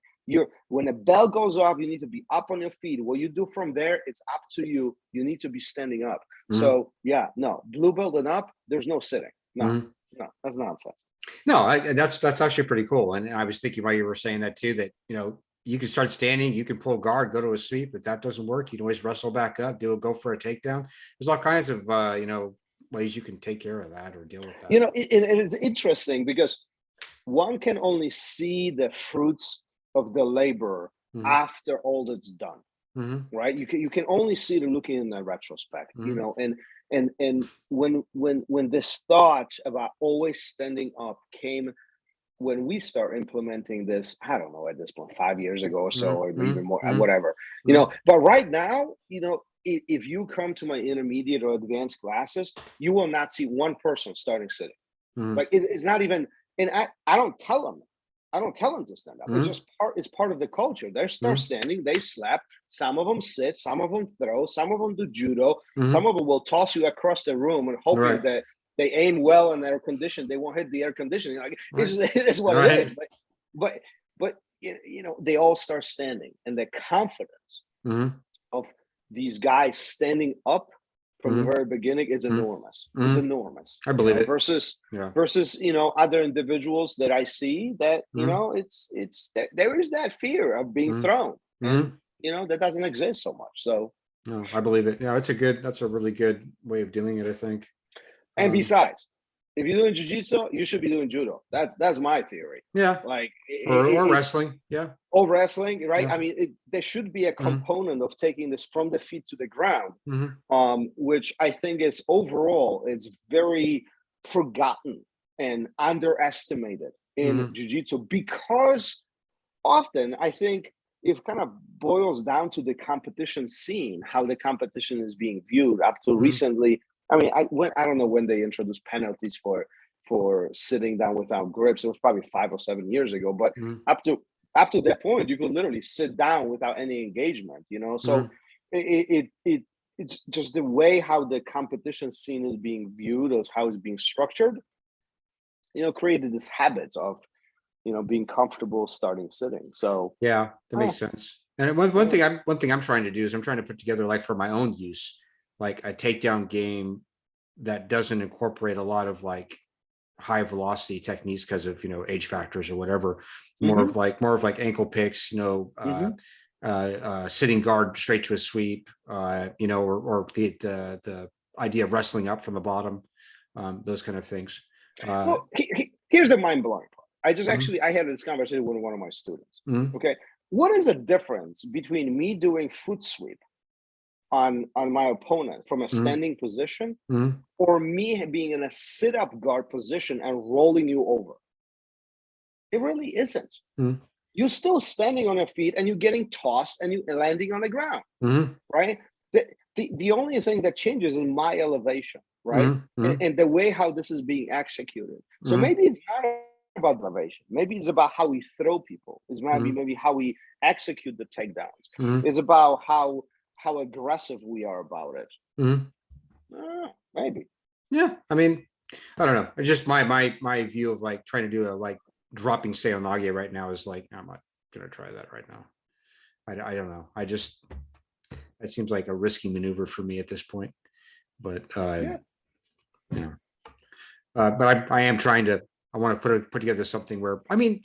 When the bell goes off, you need to be up on your feet. What you do from there, it's up to you. You need to be standing up. So blue belt and up, there's no sitting. No, that's nonsense. No, that's actually pretty cool. And I was thinking while you were saying that too, that you can start standing, you can pull guard, go to a sweep. If that doesn't work, you can always wrestle back up, go for a takedown. There's all kinds of ways you can take care of that or deal with that. And it's interesting because one can only see the fruits of the labor after all that's done, right? You can only see it looking in the retrospect, and when this thought about always standing up came when we start implementing this, I don't know, at this point, 5 years ago or so, or even more, whatever, but right now, if you come to my intermediate or advanced classes, you will not see one person starting sitting. Like it's not even, and I don't tell them to stand up. It's part of the culture. They start standing, they slap. Some of them sit, some of them throw, some of them do judo. Some of them will toss you across the room and hoping that they aim well in air condition. They won't hit the air conditioning. Like it's what it is. But they all start standing, and the confidence of these guys standing up from the very beginning is enormous. It's enormous. I believe it. Versus other individuals that I see that it's there is that fear of being thrown, and that doesn't exist so much. So no, I believe it. That's a really good way of doing it, I think. And besides, if you're doing jiu-jitsu, you should be doing judo. That's my theory. Yeah. Like or wrestling. Yeah. Or wrestling, right? Yeah. I mean, there should be a component of taking this from the feet to the ground, which I think is overall, it's very forgotten and underestimated in jiu-jitsu, because often I think it kind of boils down to the competition scene, how the competition is being viewed up to recently. I mean, I don't know when they introduced penalties for sitting down without grips. It was probably 5 or 7 years ago, but up to that point, you could literally sit down without any engagement. So it's just the way how the competition scene is being viewed, as how it's being structured. Created this habit of being comfortable starting sitting. So yeah, that makes sense. And one thing I'm trying to do is I'm trying to put together, like, for my own use, like a takedown game that doesn't incorporate a lot of like high velocity techniques because of age factors or whatever. More of like ankle picks, sitting guard straight to a sweep, or the idea of wrestling up from the bottom, those kind of things. Well, here's the mind blowing part. I had this conversation with one of my students. Okay, what is the difference between me doing foot sweep on my opponent from a standing position, or me being in a sit-up guard position and rolling you over? It really isn't. You're still standing on your feet and you're getting tossed and you're landing on the ground, right? The only thing that changes is my elevation, right? And the way how this is being executed. So maybe it's not about elevation. Maybe it's about how we throw people. It's maybe how we execute the takedowns. It's about how aggressive we are about it. Maybe. Yeah. I mean, I don't know. It's just my view of like trying to do a like dropping Seonage right now is like, I'm not going to try that right now. I don't know. It seems like a risky maneuver for me at this point, but But I am trying to. I want to put together something where, I mean,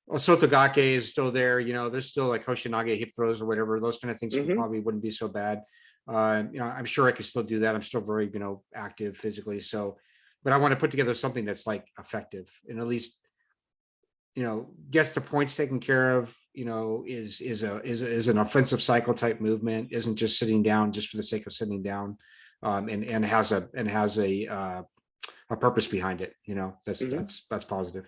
Sotogake is still there. There's still like Hoshinage hip throws or whatever. Those kind of things probably wouldn't be so bad. I'm sure I could still do that. I'm still very, active physically. So, but I want to put together something that's like effective and at least, gets the points taken care of, is an offensive cycle type movement, isn't just sitting down just for the sake of sitting down, and has a purpose behind it. That's positive.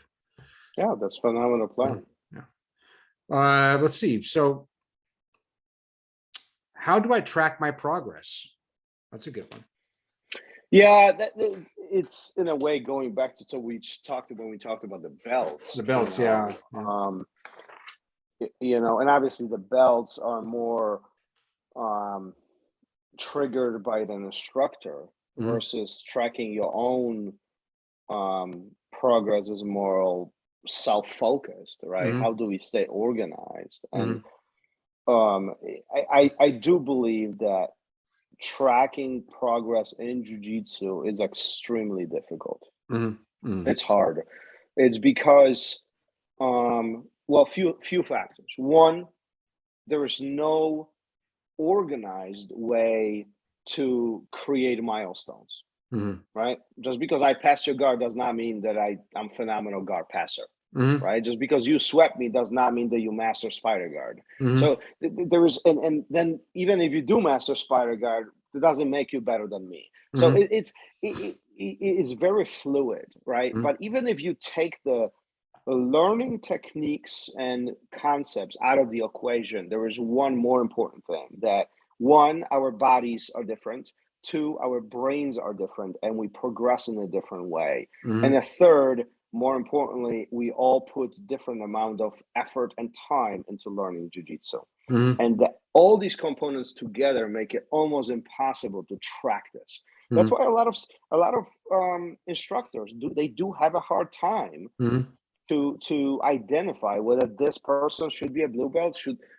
Yeah, that's phenomenal plan. Yeah. Let's see. So how do I track my progress? That's a good one. Yeah, it's in a way going back to what we talked about when we talked about the belts. The belts, yeah. And obviously the belts are more triggered by the instructor versus tracking your own progress is more self-focused, right? How do we stay organized? And I do believe that tracking progress in jiu-jitsu is extremely difficult. It's hard. It's because few factors. One, there is no organized way to create milestones. Right? Just because I passed your guard does not mean that I'm phenomenal guard passer. Right? Just because you swept me does not mean that you master spider guard. So there is, and then even if you do master spider guard, it doesn't make you better than me. So it's very fluid, right? But even if you take the learning techniques and concepts out of the equation, there is one more important thing: that one, our bodies are different. Two, our brains are different, and we progress in a different way. And the third, more importantly, we all put different amount of effort and time into learning jiu-jitsu. And all these components together make it almost impossible to track this. That's why a lot of instructors do have a hard time to identify whether this person should be a blue belt,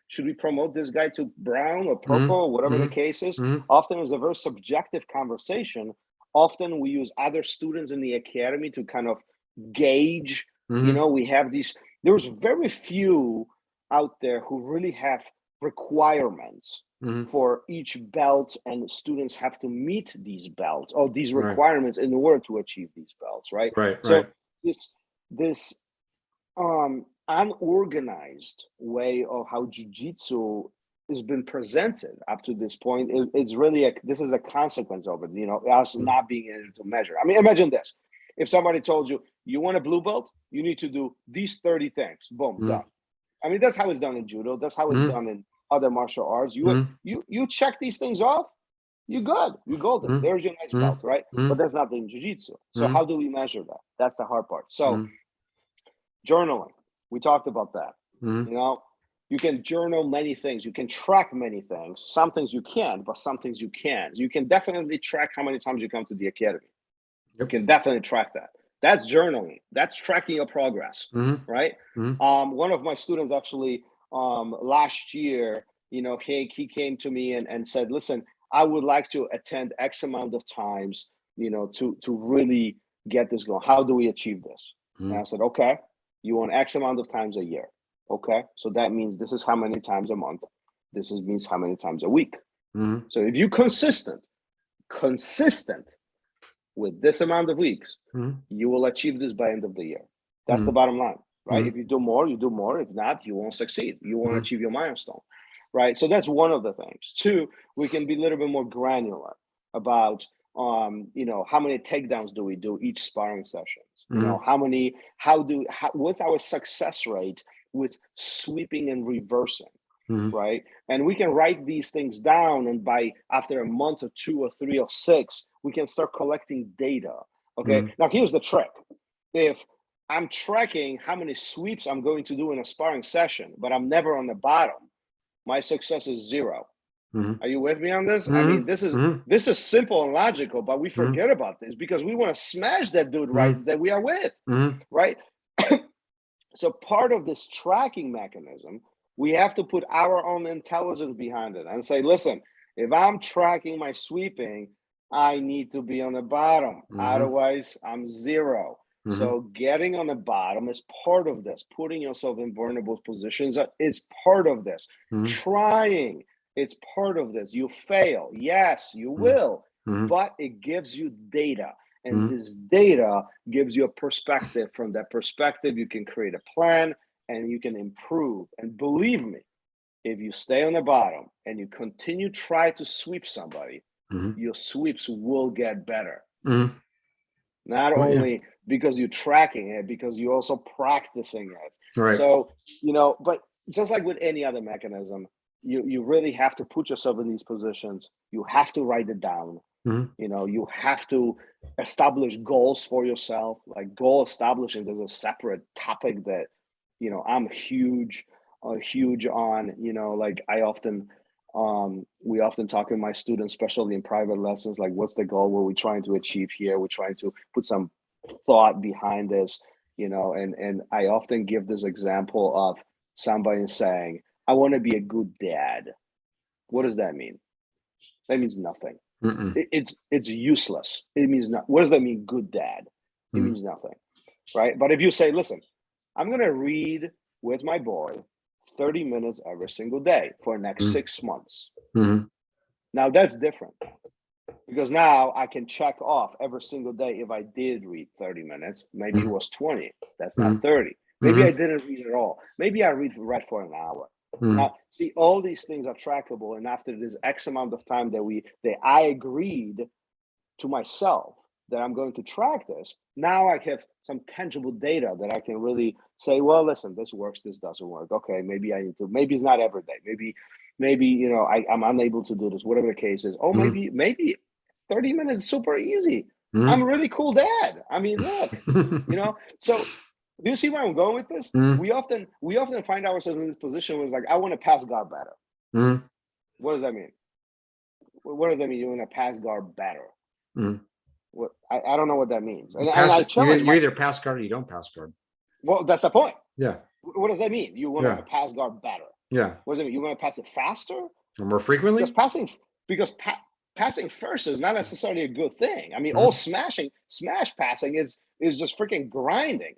should we promote this guy to brown or purple or whatever the case is. Often it's a very subjective conversation. Often we use other students in the academy to kind of gauge. We have there's very few out there who really have requirements for each belt, and students have to meet these belts or these requirements in order to achieve these belts, right? So this unorganized way of how jiu-jitsu has been presented up to this point, it's really this is a consequence of it, us not being able to measure. I mean, imagine this: if somebody told you want a blue belt, you need to do these 30 things, boom, done. I mean, that's how it's done in judo, that's how it's done in other martial arts. You check these things off, you're good, you're golden. There's your next belt, right? But that's not in jiu-jitsu. So how do we measure that? That's the hard part. So journaling, we talked about that. You can journal many things, you can track many things. Some things you can't, but some things you can. You can definitely track how many times you come to the academy. You can definitely track that. That's journaling. That's tracking your progress, right? One of my students actually last year, he came to me and said, listen, I would like to attend X amount of times, to really get this going. How do we achieve this? And I said, okay, you want X amount of times a year. Okay, so that means this is how many times a month. This means how many times a week. So if you're consistent with this amount of weeks, you will achieve this by end of the year. That's the bottom line, right? If you do more, you do more. If not, you won't succeed. You won't achieve your milestone, right? So that's one of the things. Two, we can be a little bit more granular about, how many takedowns do we do each sparring sessions? What's our success rate with sweeping and reversing, right? And we can write these things down, and after a month or 2 or 3 or 6, we can start collecting data. Okay. Now here's the trick: if I'm tracking how many sweeps I'm going to do in a sparring session, but I'm never on the bottom, my success is 0. Are you with me on this? I mean, this is simple and logical, but we forget about this because we want to smash that dude that we are with, right? So part of this tracking mechanism, we have to put our own intelligence behind it and say, listen, if I'm tracking my sweeping, I need to be on the bottom. Mm-hmm. Otherwise, I'm zero. Mm-hmm. So getting on the bottom is part of this. Putting yourself in vulnerable positions is part of this. Mm-hmm. Trying, it's part of this. You fail. Yes, you will. Mm-hmm. But it gives you data. And Mm-hmm. this data gives you a perspective. From that perspective, you can create a plan and you can improve. And believe me, if you stay on the bottom and you continue try to sweep somebody, Mm-hmm. your sweeps will get better. Mm-hmm. Not only because you're tracking it, because you're also practicing it. Right. So, but just like with any other mechanism, you really have to put yourself in these positions. You have to write it down. Mm-hmm. You have to establish goals for yourself. Like goal establishing is a separate topic that, I'm huge on, like we often talk with my students, especially in private lessons, like what's the goal? What are we trying to achieve here? We're trying to put some thought behind this, and I often give this example of somebody saying, I want to be a good dad. What does that mean? That means nothing. It's useless. It means not. What does that mean? Good dad. It means nothing. Right. But if you say, listen, I'm going to read with my boy 30 minutes every single day for the next 6 months. Now that's different, because now I can check off every single day if I did read 30 minutes. Maybe it was 20. That's not 30. Maybe I didn't read at all. Maybe I read for an hour. Now, see, all these things are trackable. And after this X amount of time that I agreed to myself that I'm going to track this, now I have some tangible data that I can really say, well, listen, this works, this doesn't work. Okay, maybe I need to, maybe it's not every day. Maybe I'm unable to do this, whatever the case is. Oh, maybe 30 minutes is super easy. I'm a really cool dad. I mean, look, so do you see where I'm going with this? We often find ourselves in this position where it's like, I want to pass guard better. What does that mean? What does that mean? You want to pass guard better? What I don't know what that means. And I challenge you either pass guard or you don't pass guard. Well, that's the point. Yeah. What does that mean? You want to pass guard better. Yeah. What does it mean? You want to pass it faster? Or more frequently? Because passing first is not necessarily a good thing. I mean, all smash passing is just freaking grinding.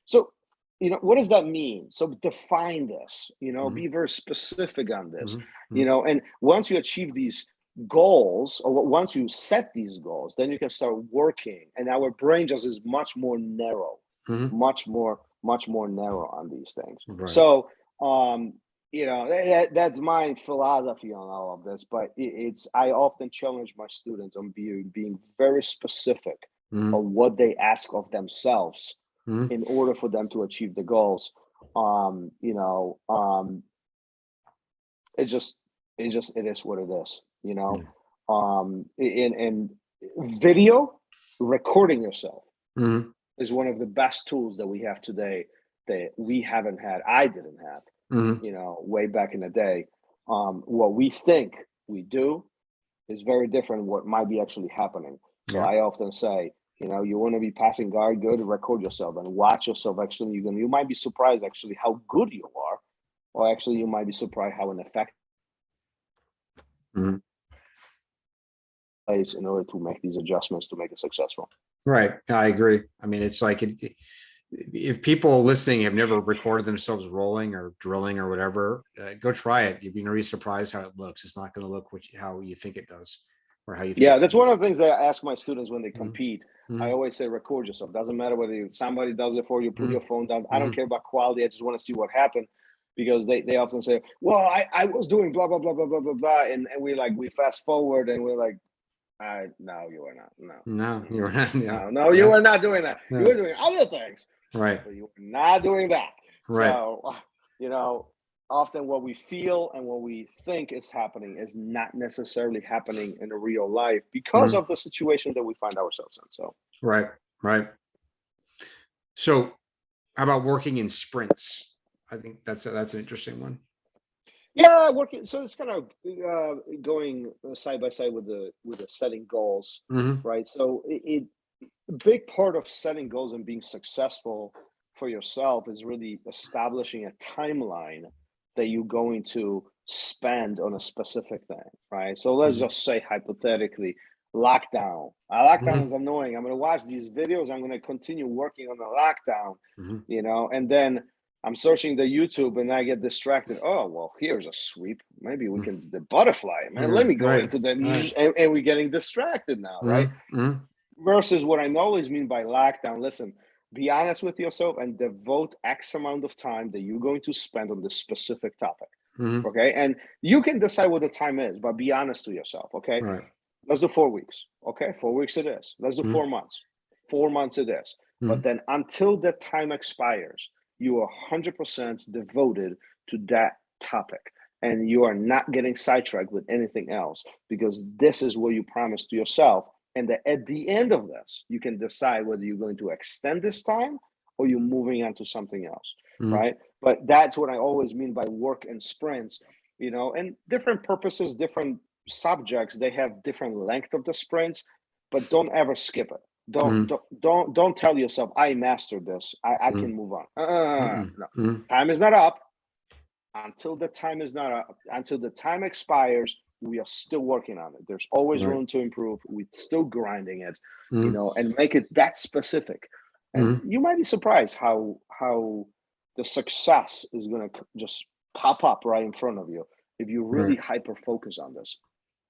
So, what does that mean? So define this, be very specific on this, and once you achieve these goals, or once you set these goals, then you can start working, and our brain just is much more narrow, much more narrow on these things. Right. So, that's my philosophy on all of this, but I often challenge my students on being very specific on what they ask of themselves in order for them to achieve the goals. It is what it is, and video recording yourself is one of the best tools that we have today that we haven't had. I didn't have. Way back in the day. What we think we do is very different what might be actually happening. So I often say, you want to be passing guard good, record yourself and watch yourself. Actually, you might be surprised actually how good you are, or actually you might be surprised how ineffective place in order to make these adjustments to make it successful. Right. I agree. I mean, it's like if people listening have never recorded themselves rolling or drilling or whatever, go try it. You'll be really surprised how it looks. It's not going to look how you think it does, or how you think. Yeah, that's one of the things that I ask my students when they compete. I always say, record yourself. Doesn't matter whether somebody does it for you, put your phone down. I don't care about quality. I just want to see what happened, because they often say, well, I was doing blah, blah, blah, blah, blah, blah, blah. And we fast forward and we're like, no, you are not. No, you were not. Yeah. No, you were not doing that. No. You were doing other things. Right. But you were not doing that. Right. So, often what we feel and what we think is happening is not necessarily happening in the real life because of the situation that we find ourselves in. So. Right. So how about working in sprints? I think that's an interesting one. Yeah, working. So it's kind of going side by side with the setting goals, right? So a big part of setting goals and being successful for yourself is really establishing a timeline that you're going to spend on a specific thing, right? So let's just say hypothetically, lockdown. Lockdown is annoying. I'm going to watch these videos. I'm going to continue working on the lockdown, and then I'm searching the YouTube and I get distracted. Oh, well, here's a sweep. Maybe we can do the butterfly. Man, let me go into the, and we're getting distracted now, right? Versus what I always mean by lockdown. Listen, be honest with yourself and devote X amount of time that you're going to spend on this specific topic. Okay. And you can decide what the time is, but be honest to yourself. Okay. Right. Let's do 4 weeks. Okay. 4 weeks it is. Let's do 4 months. 4 months it is. But then until the time expires, you are 100% devoted to that topic. And you are not getting sidetracked with anything else, because this is what you promised to yourself. And that at the end of this, you can decide whether you're going to extend this time or you're moving on to something else, right? But that's what I always mean by work and sprints, and different purposes, different subjects, they have different length of the sprints, but don't ever skip it. Don't tell yourself, I mastered this, I can move on. No. Time is not up. Until the time is not up, until the time expires, we are still working on it. There's always room to improve. We're still grinding it, and make it that specific. And you might be surprised how the success is going to just pop up right in front of you if you really hyper focus on this.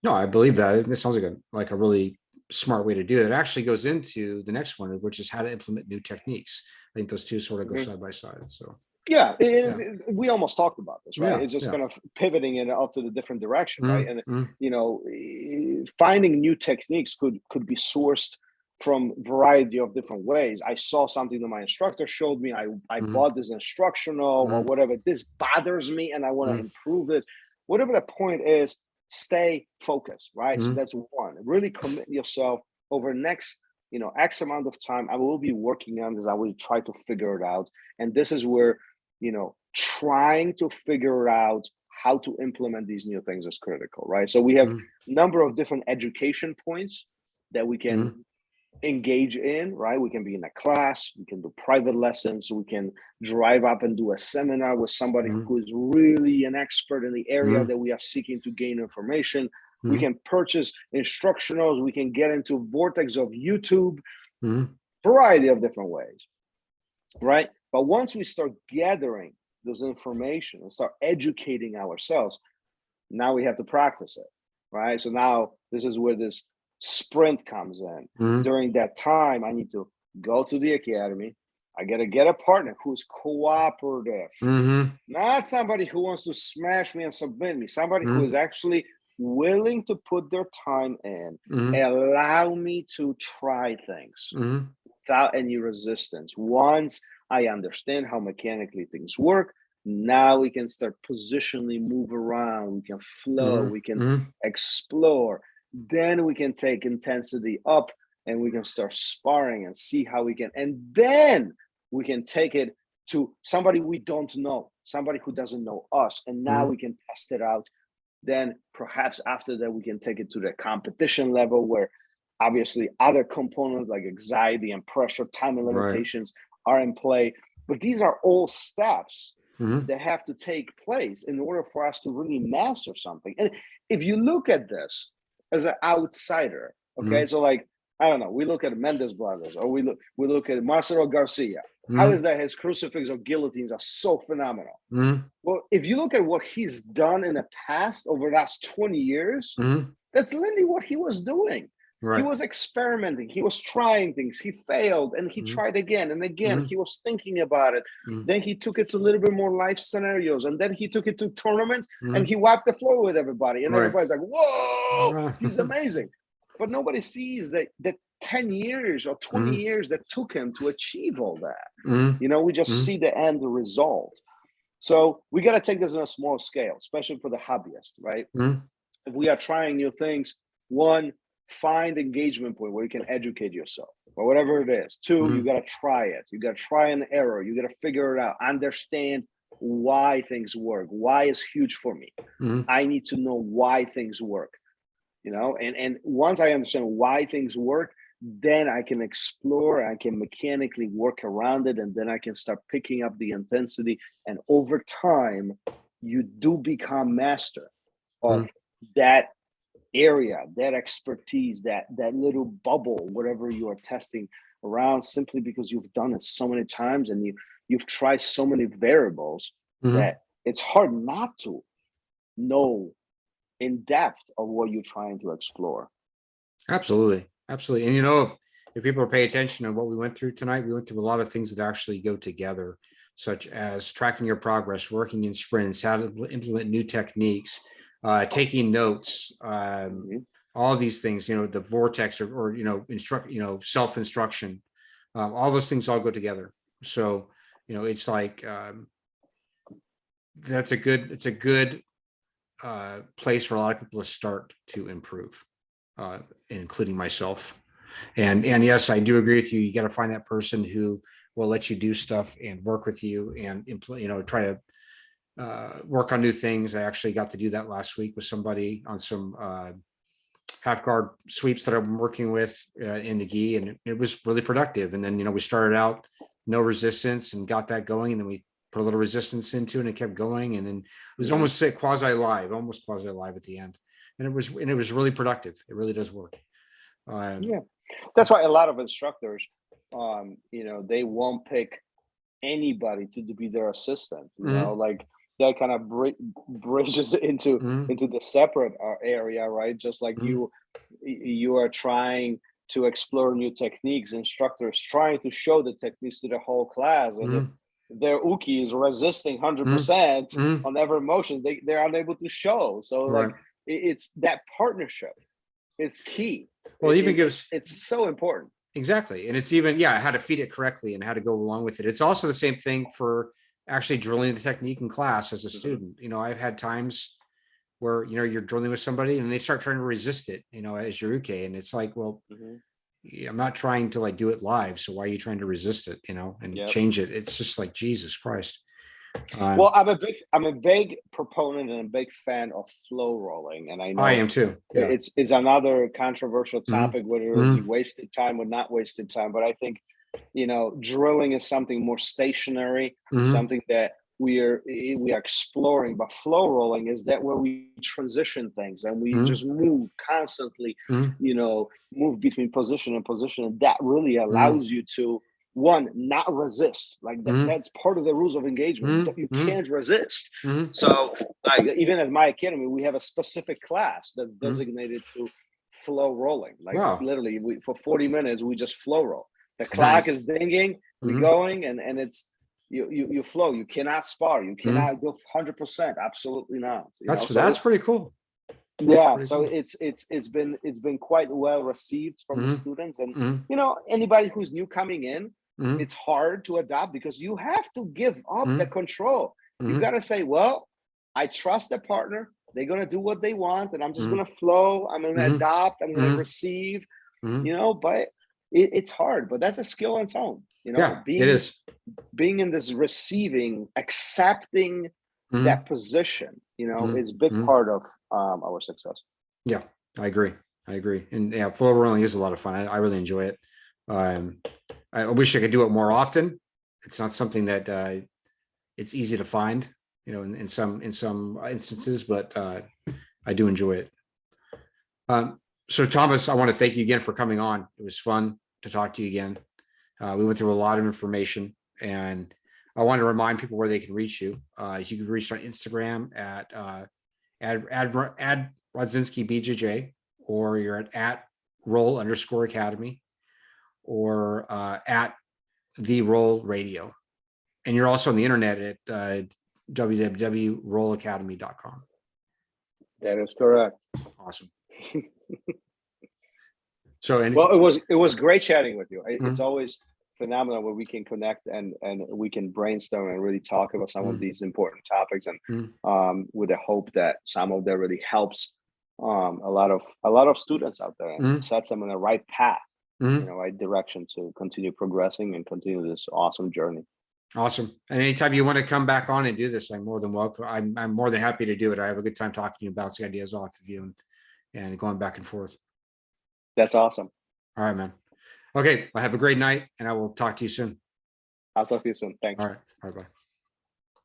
No, I believe that. This sounds like a really smart way to do it. It actually goes into the next one, which is how to implement new techniques. I think those two sort of go side by side. So we almost talked about this, right? It's just kind of pivoting it up to the different direction, right? And finding new techniques could be sourced from a variety of different ways. I saw something that my instructor showed me. I bought this instructional or whatever. This bothers me and I want to improve it. Whatever the point is, stay focused, right? So that's one. Really commit yourself over next X amount of time. I will be working on this. I will try to figure it out. And this is where, trying to figure out how to implement these new things is critical, right? So we have a number of different education points that we can engage in, right? We can be in a class, we can do private lessons, we can drive up and do a seminar with somebody who is really an expert in the area that we are seeking to gain information. We can purchase instructionals. We can get into Vortex of YouTube, variety of different ways, right? But once we start gathering this information and start educating ourselves, now we have to practice it, right? So now this is where this sprint comes in. During that time, I need to go to the academy. I got to get a partner who's cooperative, not somebody who wants to smash me and submit me, somebody who is actually willing to put their time in, allow me to try things without any resistance. Once I understand how mechanically things work, now we can start positionally move around, we can flow, we can explore. Then we can take intensity up and we can start sparring and see how we can, and then we can take it to somebody we don't know, somebody who doesn't know us, and now we can test it out. Then perhaps after that, we can take it to the competition level where obviously other components like anxiety and pressure, time and limitations are in play. But these are all steps that have to take place in order for us to really master something. And if you look at this as an outsider, okay, so like, I don't know, we look at Mendes brothers, or we look at Marcelo Garcia. How is that his crucifix or guillotines are so phenomenal? Well, if you look at what he's done in the past over the last 20 years, that's literally what he was doing. He was experimenting. He was trying things. He failed and he tried again and again. He was thinking about it. Then he took it to a little bit more life scenarios. And then he took it to tournaments and he wiped the floor with everybody. And everybody's like, whoa, he's amazing. But nobody sees that 10 years or 20 years that took him to achieve all that. We just see the end result. So we got to take this on a small scale, especially for the hobbyist, right? If we are trying new things, one, find engagement point where you can educate yourself or whatever it is. Two, you got to try it. You got to try and error. You got to figure it out. Understand why things work. Why is huge for me. I need to know why things work, and once I understand why things work, then I can explore, I can mechanically work around it, and then I can start picking up the intensity. And over time, you do become master of that area, that expertise, that little bubble, whatever you are testing around, simply because you've done it so many times and you've tried so many variables that it's hard not to know in depth of what you're trying to explore. Absolutely. Absolutely. And, you know, if people are paying attention to what we went through tonight, we went through a lot of things that actually go together, such as tracking your progress, working in sprints, how to implement new techniques, taking notes, all of these things, you know, the vortex or you know, self-instruction, all those things all go together. So, you know, it's like, it's a good place for a lot of people to start to improve, including myself. And yes, I do agree with you. You got to find that person who will let you do stuff and work with you and try to work on new things. I actually got to do that last week with somebody on some half guard sweeps that I'm working with in the gi, and it was really productive. And then, you know, we started out no resistance and got that going, and then we put a little resistance into it and it kept going. And then it was almost quasi live at the end. And it was really productive. It really does work. That's why a lot of instructors, you know, they won't pick anybody to be their assistant, you know, like that kind of bridges into the separate area, right? Just like you are trying to explore new techniques, instructors trying to show the techniques to the whole class, and if their uki is resisting 100% on every motions, they're unable to show. So like it's that partnership is key. Well, it's so important. Exactly. And it's even, how to feed it correctly and how to go along with it. It's also the same thing for actually drilling the technique in class as a student. You know, I've had times where, you know, you're drilling with somebody and they start trying to resist it, you know, as your uke. And it's like, well, I'm not trying to like do it live. So why are you trying to resist it, you know, and change it? It's just like, Jesus Christ. Well, I'm a big proponent and a big fan of flow rolling, and I know I am too. Yeah. It's another controversial topic, whether it's wasted time or not wasted time. But I think, you know, drilling is something more stationary, something that we are exploring. But flow rolling is that where we transition things and we just move constantly, you know, move between position and position, and that really allows you to, one, not resist. Like that's part of the rules of engagement. You can't resist. So like even at my academy, we have a specific class that's designated to flow rolling. Like literally for 40 minutes, we just flow roll. The clock is dinging, we're going, and it's you flow. You cannot spar. You cannot go 100%. Absolutely not. That's pretty cool. So it's been quite well received from the students, and you know, anybody who's new coming in, it's hard to adopt because you have to give up the control. You got to say, well, I trust the partner. They're going to do what they want, and I'm just going to flow. I'm going to adopt. I'm going to receive, you know, but it's hard, but that's a skill on its own, you know, being in this receiving, accepting that position, you know, is a big part of our success. Yeah, I agree. And flow rolling is a lot of fun. I really enjoy it. I wish I could do it more often. It's not something that it's easy to find, you know, in some instances, but I do enjoy it. So Thomas, I want to thank you again for coming on. It was fun to talk to you again. We went through a lot of information, and I want to remind people where they can reach you. You can reach on Instagram at Rozdzynski BJJ, or you're at ROL _Academy, or at the ROL Radio. And you're also on the internet at www.rolacademy.com. That is correct. Awesome. So, it was great chatting with you. It's always phenomenal when we can connect and we can brainstorm and really talk about some of these important topics, and with the hope that some of that really helps a lot of students out there and sets them on the right path, you know, right direction to continue progressing and continue this awesome journey. Awesome. And anytime you want to come back on and do this, I'm more than welcome. I'm more than happy to do it. I have a good time talking to you, bouncing ideas off of you and going back and forth. That's awesome. All right, man. Okay. Well, have a great night, and I will talk to you soon. I'll talk to you soon. Thanks. All right. Bye.